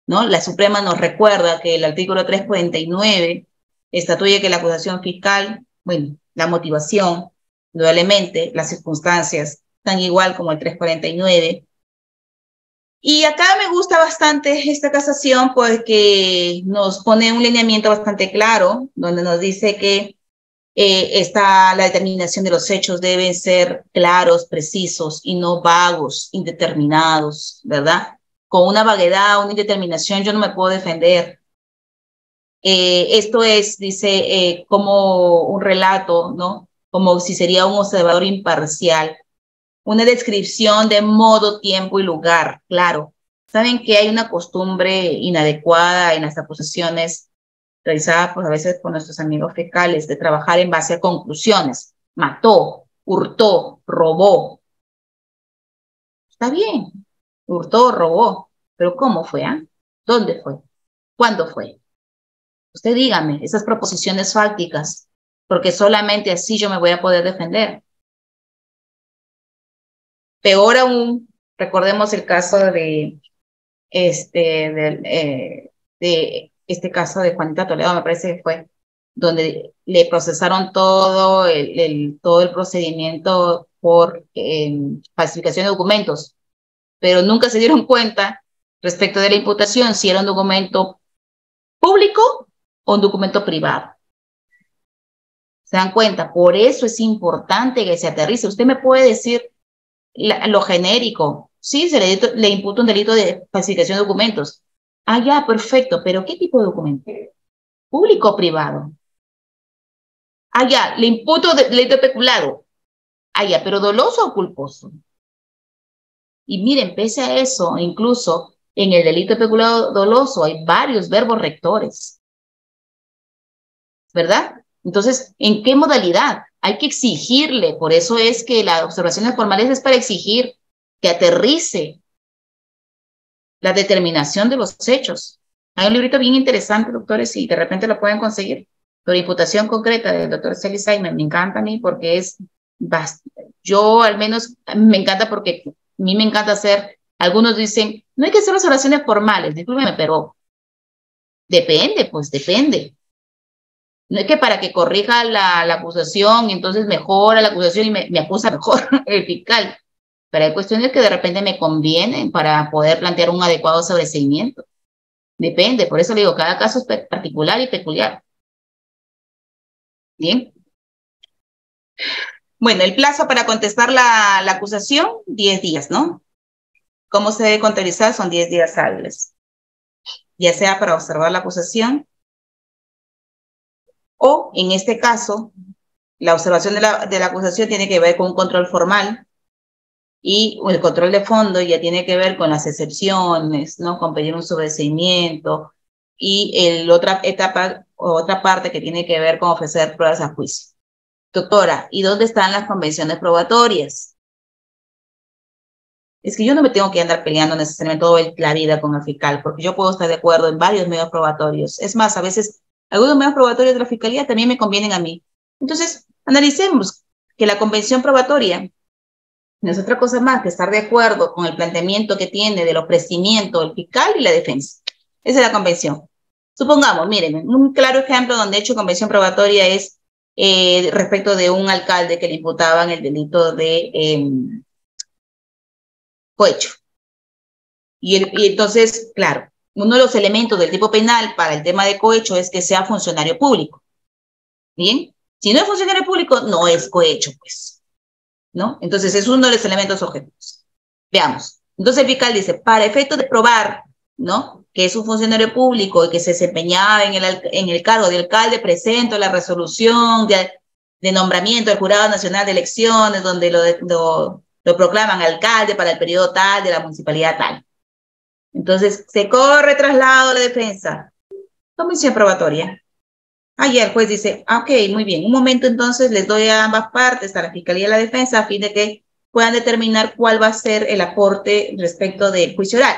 ¿no? La Suprema nos recuerda que el artículo 349 estatuye que la acusación fiscal, bueno, la motivación, indudablemente, las circunstancias, tan igual como el 349. Y acá me gusta bastante esta casación porque nos pone un lineamiento bastante claro, donde nos dice que la determinación de los hechos deben ser claros, precisos y no vagos, indeterminados, ¿verdad? Con una vaguedad, una indeterminación, yo no me puedo defender. Esto es, dice, como un relato, ¿no? Como si sería un observador imparcial. Una descripción de modo, tiempo y lugar, claro. Saben que hay una costumbre inadecuada en las acusaciones realizadas pues, a veces por nuestros amigos fiscales de trabajar en base a conclusiones. Mató, hurtó, robó. Está bien, hurtó, robó, pero ¿cómo fue? ¿Dónde fue? ¿Cuándo fue? Usted dígame esas proposiciones fácticas, porque solamente así yo me voy a poder defender. Peor aún, recordemos el caso de este caso de Juanita Toledo, me parece que fue, donde le procesaron todo el procedimiento por falsificación de documentos, pero nunca se dieron cuenta respecto de la imputación si era un documento público o un documento privado. ¿Se dan cuenta? Por eso es importante que se aterrice. Usted me puede decir lo genérico. Sí, le imputa un delito de falsificación de documentos. Ah, ya, perfecto. ¿Pero qué tipo de documento? ¿Público o privado? Ah, ya, le imputo delito de peculado. Ah, ya, pero ¿doloso o culposo? Y miren, pese a eso, incluso en el delito de peculado doloso hay varios verbos rectores. ¿Verdad? Entonces, ¿en qué modalidad? Hay que exigirle, por eso es que las observaciones formales es para exigir que aterrice la determinación de los hechos. Hay un librito bien interesante, doctores, y de repente lo pueden conseguir, pero imputación concreta del doctor Celi Simon, me encanta a mí porque yo al menos me encanta porque a mí me encanta hacer, algunos dicen, no hay que hacer observaciones formales, discúlpeme, pero depende, pues depende. No es que para que corrija la acusación y entonces mejora la acusación y me acusa mejor el fiscal. Pero hay cuestiones que de repente me convienen para poder plantear un adecuado sobreseimiento. Depende, por eso le digo, cada caso es particular y peculiar. Bien. Bueno, el plazo para contestar la acusación, 10 días, ¿no? ¿Cómo se debe contabilizar? Son 10 días hábiles. Ya sea para observar la acusación o, en este caso, la observación de la acusación tiene que ver con un control formal y el control de fondo ya tiene que ver con las excepciones, ¿no? Con pedir un sobreseimiento y otra etapa o otra parte que tiene que ver con ofrecer pruebas a juicio. Doctora, ¿y dónde están las convenciones probatorias? Es que yo no me tengo que andar peleando necesariamente toda la vida con el fiscal, porque yo puedo estar de acuerdo en varios medios probatorios. Es más, a veces algunos medios probatorios de la fiscalía también me convienen a mí. Entonces, analicemos que la convención probatoria no es otra cosa más que estar de acuerdo con el planteamiento que tiene del ofrecimiento del fiscal y la defensa. Esa es la convención. Supongamos, miren, un claro ejemplo donde he hecho convención probatoria es respecto de un alcalde que le imputaban el delito de cohecho. Y entonces, claro, uno de los elementos del tipo penal para el tema de cohecho es que sea funcionario público. ¿Bien? Si no es funcionario público, no es cohecho, pues. ¿No? Entonces, es uno de los elementos objetivos. Veamos. Entonces, el fiscal dice, para efecto de probar, ¿no?, que es un funcionario público y que se desempeñaba en el cargo de alcalde, presento la resolución de nombramiento del Jurado Nacional de Elecciones, donde lo proclaman alcalde para el periodo tal de la municipalidad tal. Entonces, se corre traslado a la defensa. Convención probatoria. Ahí el juez dice, ok, muy bien, un momento entonces les doy a ambas partes, a la fiscalía y a la defensa, a fin de que puedan determinar cuál va a ser el aporte respecto del juicio oral.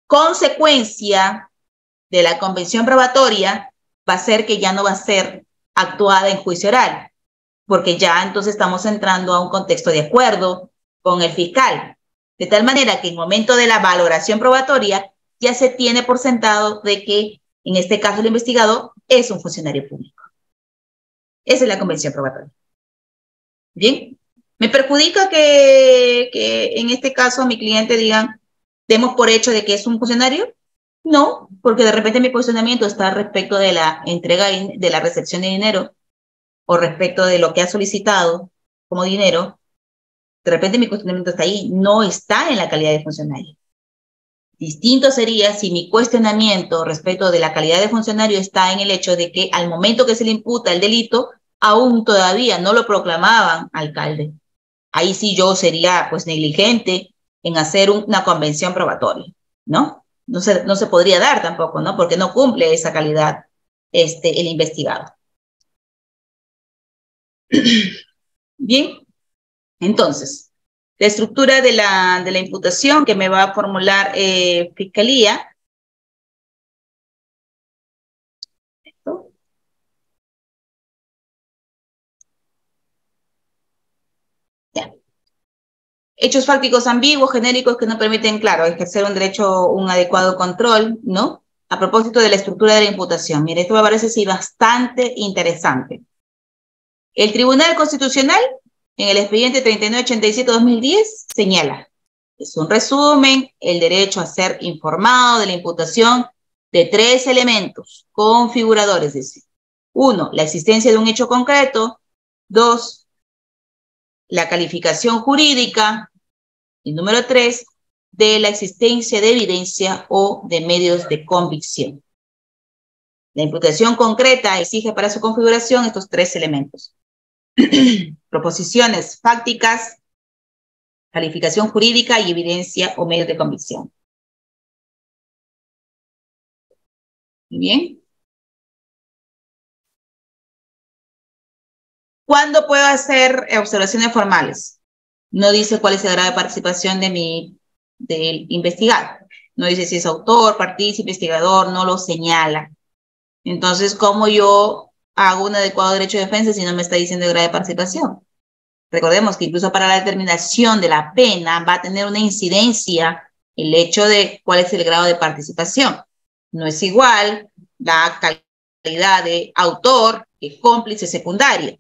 Consecuencia de la convención probatoria va a ser que ya no va a ser actuada en juicio oral, porque ya entonces estamos entrando a un contexto de acuerdo con el fiscal, de tal manera que en el momento de la valoración probatoria ya se tiene por sentado de que en este caso el investigado es un funcionario público. Esa es la convención probatoria. Bien, ¿me perjudica que en este caso mi cliente digan, demos por hecho de que es un funcionario? No, porque de repente mi posicionamiento está respecto de la entrega de la recepción de dinero o respecto de lo que ha solicitado como dinero. De repente mi cuestionamiento está ahí, no está en la calidad de funcionario. Distinto sería si mi cuestionamiento respecto de la calidad de funcionario está en el hecho de que al momento que se le imputa el delito, aún todavía no lo proclamaban alcalde. Ahí sí yo sería pues negligente en hacer una convención probatoria, ¿no? No se podría dar tampoco, ¿no? Porque no cumple esa calidad el investigado. Bien, entonces, la estructura de la imputación que me va a formular Fiscalía. Ya. Hechos fácticos ambiguos, genéricos, que no permiten, claro, ejercer un derecho, un adecuado control, ¿no? A propósito de la estructura de la imputación. Mire, esto me parece sí bastante interesante. El Tribunal Constitucional, en el expediente 3987-2010, señala, es un resumen, el derecho a ser informado de la imputación de 3 elementos configuradores, dice. 1, la existencia de un hecho concreto. 2, la calificación jurídica. Y número 3, de la existencia de evidencia o de medios de convicción. La imputación concreta exige para su configuración estos 3 elementos. Proposiciones fácticas, calificación jurídica y evidencia o medios de convicción. Bien. ¿Cuándo puedo hacer observaciones formales? No dice cuál es el grado de participación del investigado. No dice si es autor, partícipe, investigador, no lo señala. Entonces, ¿cómo yo hago un adecuado derecho de defensa si no me está diciendo el grado de participación? Recordemos que incluso para la determinación de la pena va a tener una incidencia el hecho de cuál es el grado de participación. No es igual la calidad de autor que cómplice secundario,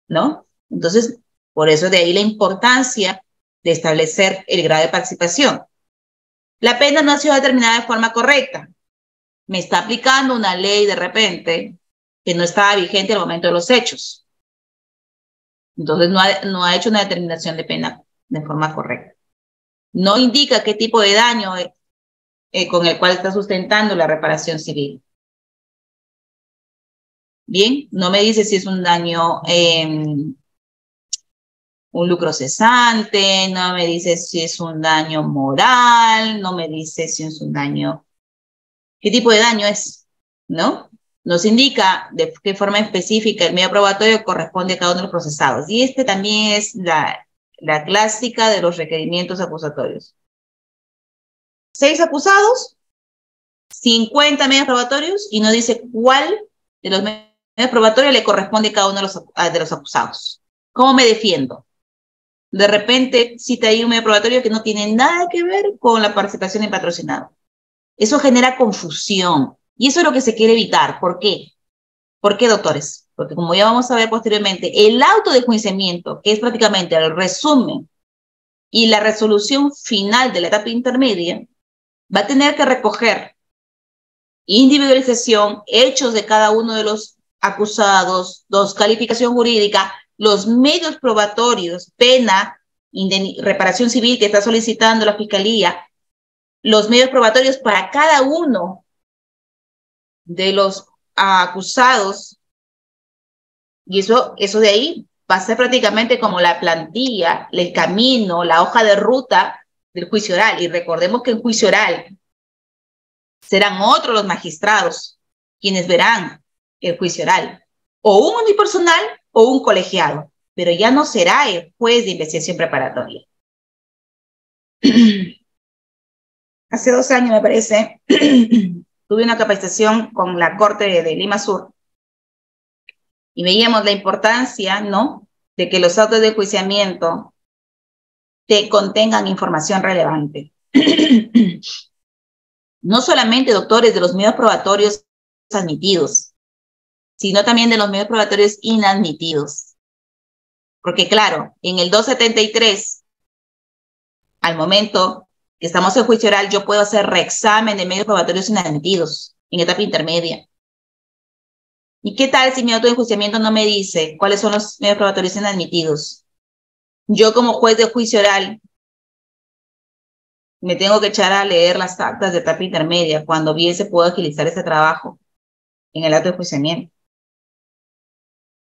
¿no? Entonces, por eso de ahí la importancia de establecer el grado de participación. La pena no ha sido determinada de forma correcta. Me está aplicando una ley de repente que no estaba vigente al momento de los hechos. Entonces no ha hecho una determinación de pena de forma correcta. No indica qué tipo de daño con el cual está sustentando la reparación civil. Bien, no me dice si es un daño, un lucro cesante, no me dice si es un daño moral, no me dice si es un daño, qué tipo de daño es, ¿no? Nos indica de qué forma específica el medio probatorio corresponde a cada uno de los procesados. Y este también es la clásica de los requerimientos acusatorios. 6 acusados, 50 medios probatorios, y no dice cuál de los medios probatorios le corresponde a cada uno de los acusados. ¿Cómo me defiendo? De repente cita ahí un medio probatorio que no tiene nada que ver con la participación en patrocinado. Eso genera confusión, y eso es lo que se quiere evitar. ¿Por qué? ¿Por qué, doctores? Porque como ya vamos a ver posteriormente, el auto de enjuiciamiento, que es prácticamente el resumen y la resolución final de la etapa intermedia, va a tener que recoger individualización, hechos de cada uno de los acusados, calificación jurídica, los medios probatorios, pena, reparación civil que está solicitando la Fiscalía, los medios probatorios para cada uno de los acusados, y eso de ahí va a ser prácticamente como la plantilla, el camino, la hoja de ruta del juicio oral. Y recordemos que en juicio oral serán otros los magistrados quienes verán el juicio oral, o un unipersonal o un colegiado, pero ya no será el juez de investigación preparatoria. Hace 2 años, me parece, tuve una capacitación con la Corte de Lima Sur y veíamos la importancia, ¿no?, de que los autos de enjuiciamiento te contengan información relevante. No solamente, doctores, de los medios probatorios admitidos, sino también de los medios probatorios inadmitidos. Porque claro, en el 273, al momento que estamos en juicio oral, yo puedo hacer reexamen de medios probatorios inadmitidos en etapa intermedia. ¿Y qué tal si mi auto de enjuiciamiento no me dice cuáles son los medios probatorios inadmitidos? Yo como juez de juicio oral me tengo que echar a leer las actas de etapa intermedia cuando bien se puede agilizar ese trabajo en el auto de enjuiciamiento.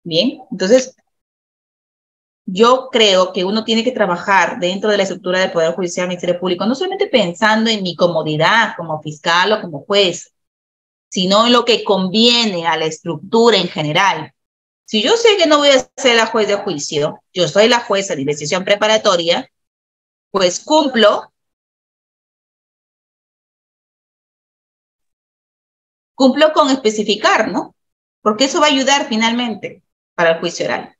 Bien, entonces yo creo que uno tiene que trabajar dentro de la estructura del Poder Judicial del Ministerio Público, no solamente pensando en mi comodidad como fiscal o como juez, sino en lo que conviene a la estructura en general. Si yo sé que no voy a ser la juez de juicio, yo soy la jueza de investigación preparatoria, pues cumplo con especificar, ¿no? Porque eso va a ayudar finalmente para el juicio oral.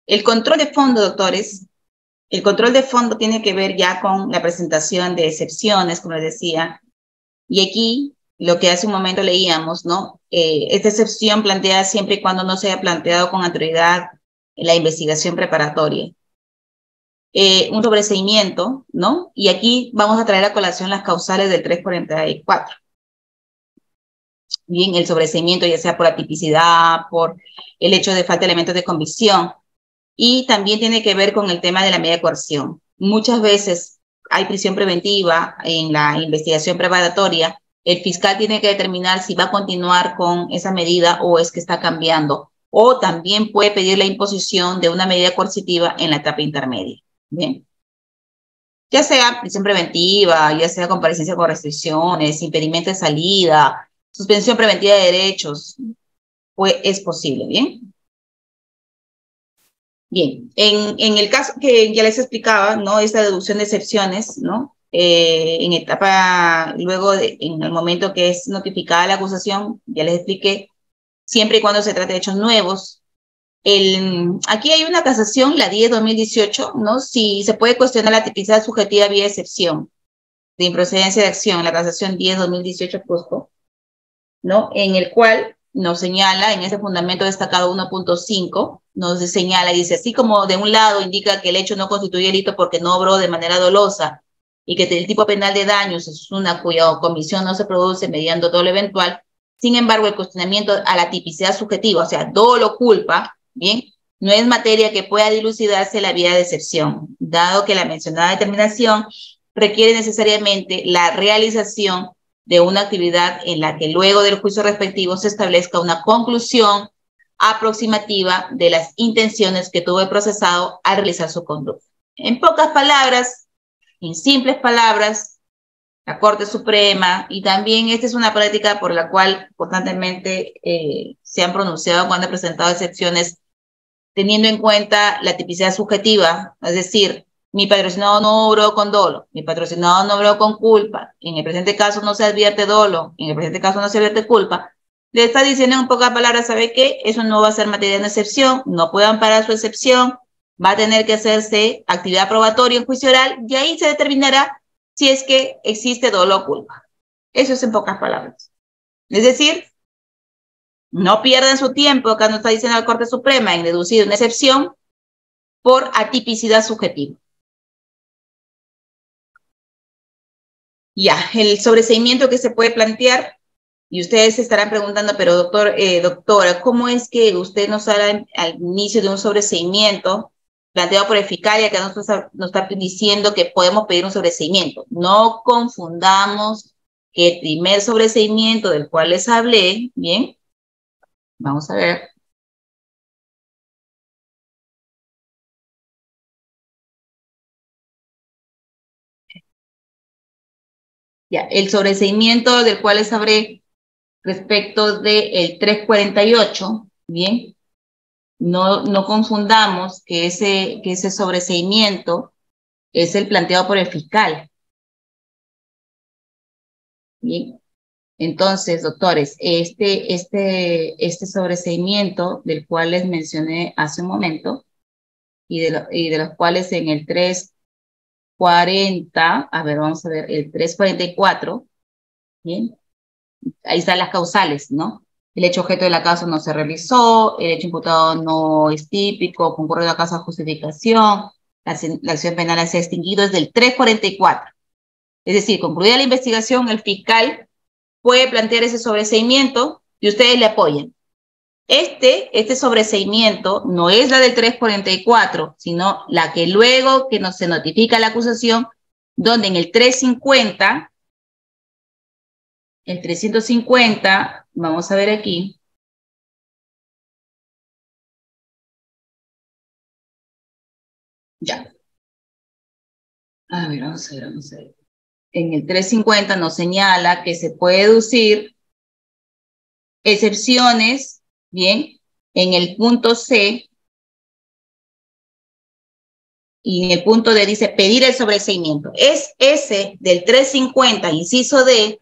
El control de fondo, doctores, el control de fondo tiene que ver ya con la presentación de excepciones, como les decía, y aquí lo que hace un momento leíamos, ¿no? Esta excepción plantea siempre y cuando no se haya planteado con anterioridad en la investigación preparatoria. Un sobreseimiento, ¿no? Y aquí vamos a traer a colación las causales del 344. Bien, el sobreseimiento ya sea por atipicidad, por el hecho de falta de elementos de convicción, y también tiene que ver con el tema de la medida de coerción. Muchas veces hay prisión preventiva en la investigación preparatoria, el fiscal tiene que determinar si va a continuar con esa medida o es que está cambiando, o también puede pedir la imposición de una medida coercitiva en la etapa intermedia. Bien. Ya sea prisión preventiva, ya sea comparecencia con restricciones, impedimento de salida, suspensión preventiva de derechos, pues es posible, ¿bien? Bien, en el caso que ya les explicaba, ¿no? Esta deducción de excepciones, ¿no? En etapa, luego, en el momento que es notificada la acusación, ya les expliqué, siempre y cuando se trate de hechos nuevos. Aquí hay una casación, la 10/2018, ¿no? Si se puede cuestionar la tipicidad subjetiva vía excepción de improcedencia de acción, la casación 10/2018 Cusco, ¿no? En el cual nos señala en ese fundamento destacado 1.5, nos señala y dice, así como de un lado indica que el hecho no constituye delito porque no obró de manera dolosa y que el tipo penal de daños es una cuya comisión no se produce mediante dolo eventual, sin embargo, el cuestionamiento a la tipicidad subjetiva, o sea, dolo, culpa, bien, no es materia que pueda dilucidarse la vía de excepción, dado que la mencionada determinación requiere necesariamente la realización de una actividad en la que luego del juicio respectivo se establezca una conclusión aproximativa de las intenciones que tuvo el procesado al realizar su conducta. En pocas palabras, en simples palabras, la Corte Suprema, y también esta es una práctica por la cual constantemente se han pronunciado cuando han presentado excepciones, teniendo en cuenta la tipicidad subjetiva, es decir, mi patrocinado no obró con dolo, mi patrocinado no obró con culpa, en el presente caso no se advierte dolo, en el presente caso no se advierte culpa, le está diciendo en pocas palabras, ¿sabe qué? Eso no va a ser materia de una excepción, no puede amparar su excepción, va a tener que hacerse actividad probatoria en juicio oral y ahí se determinará si es que existe dolo o culpa. Eso es en pocas palabras. Es decir, no pierdan su tiempo, acá nos está diciendo la Corte Suprema, en deducir una excepción por atipicidad subjetiva. Ya, el sobreseimiento que se puede plantear, y ustedes se estarán preguntando, pero doctora, ¿cómo es que usted nos habla al inicio de un sobreseimiento planteado por el fiscal y acá nos está diciendo que podemos pedir un sobreseimiento? No confundamos que el primer sobreseimiento del cual les hablé, bien, vamos a ver. Ya, el sobreseimiento del cual les hablé respecto del 348, bien, no confundamos que ese sobreseimiento es el planteado por el fiscal. Bien, entonces, doctores, este sobreseimiento del cual les mencioné hace un momento y de los cuales en el 340, a ver, vamos a ver, el 344, bien, ahí están las causales, ¿no? El hecho objeto de la causa no se realizó, el hecho imputado no es típico, concurre la causa de justificación, la acción penal se ha extinguido, es del 344. Es decir, concluida la investigación, el fiscal puede plantear ese sobreseimiento y ustedes le apoyan. Este sobreseimiento no es la del 344, sino la que luego que se notifica la acusación, donde en el 350, el 350, vamos a ver aquí. Ya. A ver, vamos a ver. En el 350 nos señala que se puede deducir excepciones, bien, en el punto C, y en el punto D dice pedir el sobreseimiento. Es ese del 350, inciso D,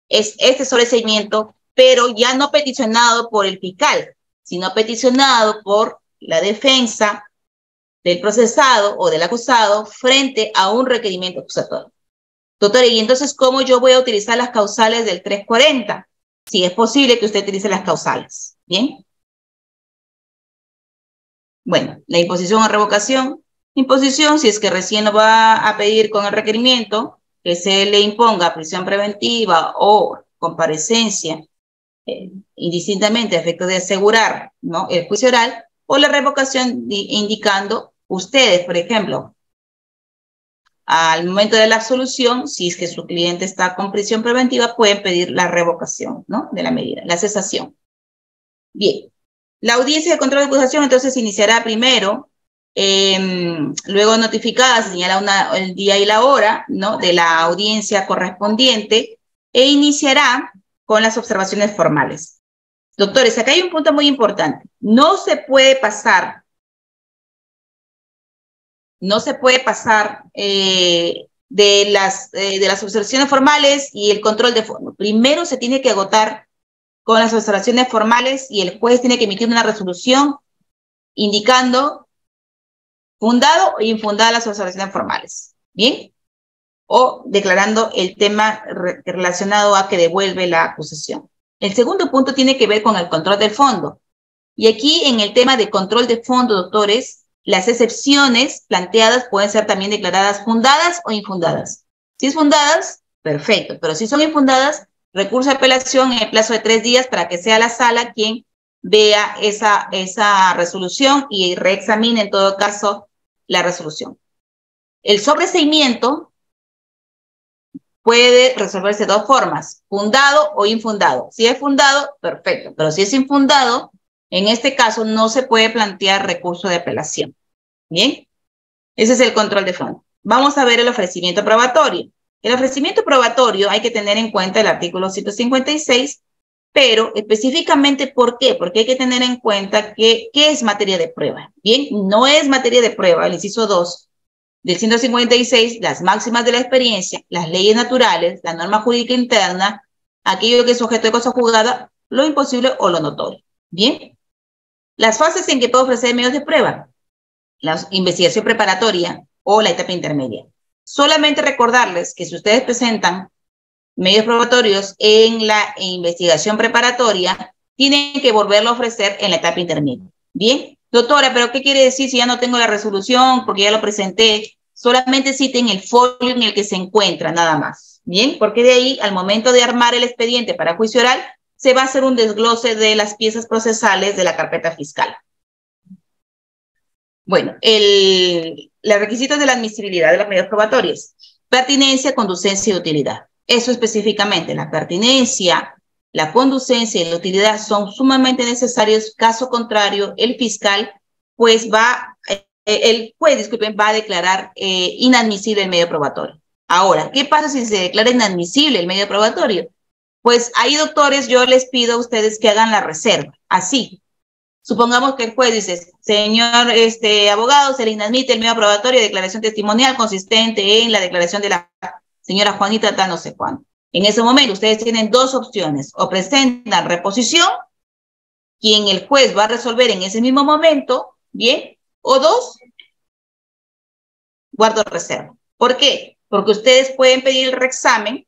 es este sobreseimiento, pero ya no peticionado por el fiscal, sino peticionado por la defensa del procesado o del acusado frente a un requerimiento acusatorio. Doctora, y entonces, ¿cómo yo voy a utilizar las causales del 340? Si es posible que usted utilice las causales, ¿bien? Bueno, la imposición o revocación. Imposición, si es que recién lo va a pedir con el requerimiento, que se le imponga prisión preventiva o comparecencia, indistintamente a efectos de asegurar, ¿no?, el juicio oral, o la revocación indicando ustedes, por ejemplo, al momento de la absolución, si es que su cliente está con prisión preventiva, pueden pedir la revocación, ¿no?, de la medida, la cesación. Bien, la audiencia de control de acusación entonces iniciará primero, luego notificada, se señala el día y la hora, ¿no?, de la audiencia correspondiente, e iniciará con las observaciones formales. Doctores, acá hay un punto muy importante. No se puede pasar de las observaciones formales y el control de fondo. Primero se tiene que agotar con las observaciones formales y el juez tiene que emitir una resolución indicando fundado o infundada las observaciones formales, ¿bien? O declarando el tema relacionado a que devuelve la acusación. El segundo punto tiene que ver con el control del fondo. Y aquí en el tema de control de fondo, doctores, las excepciones planteadas pueden ser también declaradas fundadas o infundadas. Si es fundadas, perfecto, pero si son infundadas, recurso de apelación en el plazo de 3 días para que sea la sala quien vea esa resolución y reexamine en todo caso la resolución. El sobreseimiento puede resolverse de 2 formas, fundado o infundado. Si es fundado, perfecto, pero si es infundado, en este caso no se puede plantear recurso de apelación. Bien, ese es el control de fondo. Vamos a ver el ofrecimiento probatorio. El ofrecimiento probatorio hay que tener en cuenta el artículo 156, pero específicamente ¿por qué? Porque hay que tener en cuenta que ¿qué es materia de prueba? Bien, no es materia de prueba, el inciso 2 del 156, las máximas de la experiencia, las leyes naturales, la norma jurídica interna, aquello que es objeto de cosa juzgada, lo imposible o lo notorio. Bien, las fases en que puedo ofrecer medios de prueba, la investigación preparatoria o la etapa intermedia. Solamente recordarles que si ustedes presentan medios probatorios en la investigación preparatoria, tienen que volverlo a ofrecer en la etapa intermedia. Bien, doctora, ¿pero qué quiere decir si ya no tengo la resolución porque ya lo presenté? Solamente citen el folio en el que se encuentra, nada más. Bien, porque de ahí, al momento de armar el expediente para juicio oral, se va a hacer un desglose de las piezas procesales de la carpeta fiscal. Bueno, los requisitos de la admisibilidad de los medios probatorios. Pertinencia, conducencia y utilidad. Eso específicamente, la pertinencia, la conducencia y la utilidad son sumamente necesarios. Caso contrario, el fiscal, pues el juez, disculpen, va a declarar inadmisible el medio probatorio. Ahora, ¿qué pasa si se declara inadmisible el medio probatorio? Pues ahí, doctores, yo les pido a ustedes que hagan la reserva. Así, supongamos que el juez dice, señor abogado, se le inadmite el medio probatorio de declaración testimonial consistente en la declaración de la señora Juanita tal no sé cuándo. En ese momento ustedes tienen 2 opciones, o presentan reposición, quien el juez va a resolver en ese mismo momento, bien, o 2, guardo reserva. ¿Por qué? Porque ustedes pueden pedir el reexamen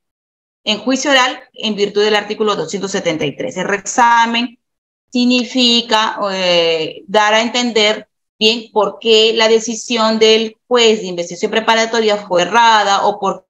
en juicio oral en virtud del artículo 273. El reexamen significa dar a entender bien por qué la decisión del juez de investigación preparatoria fue errada o por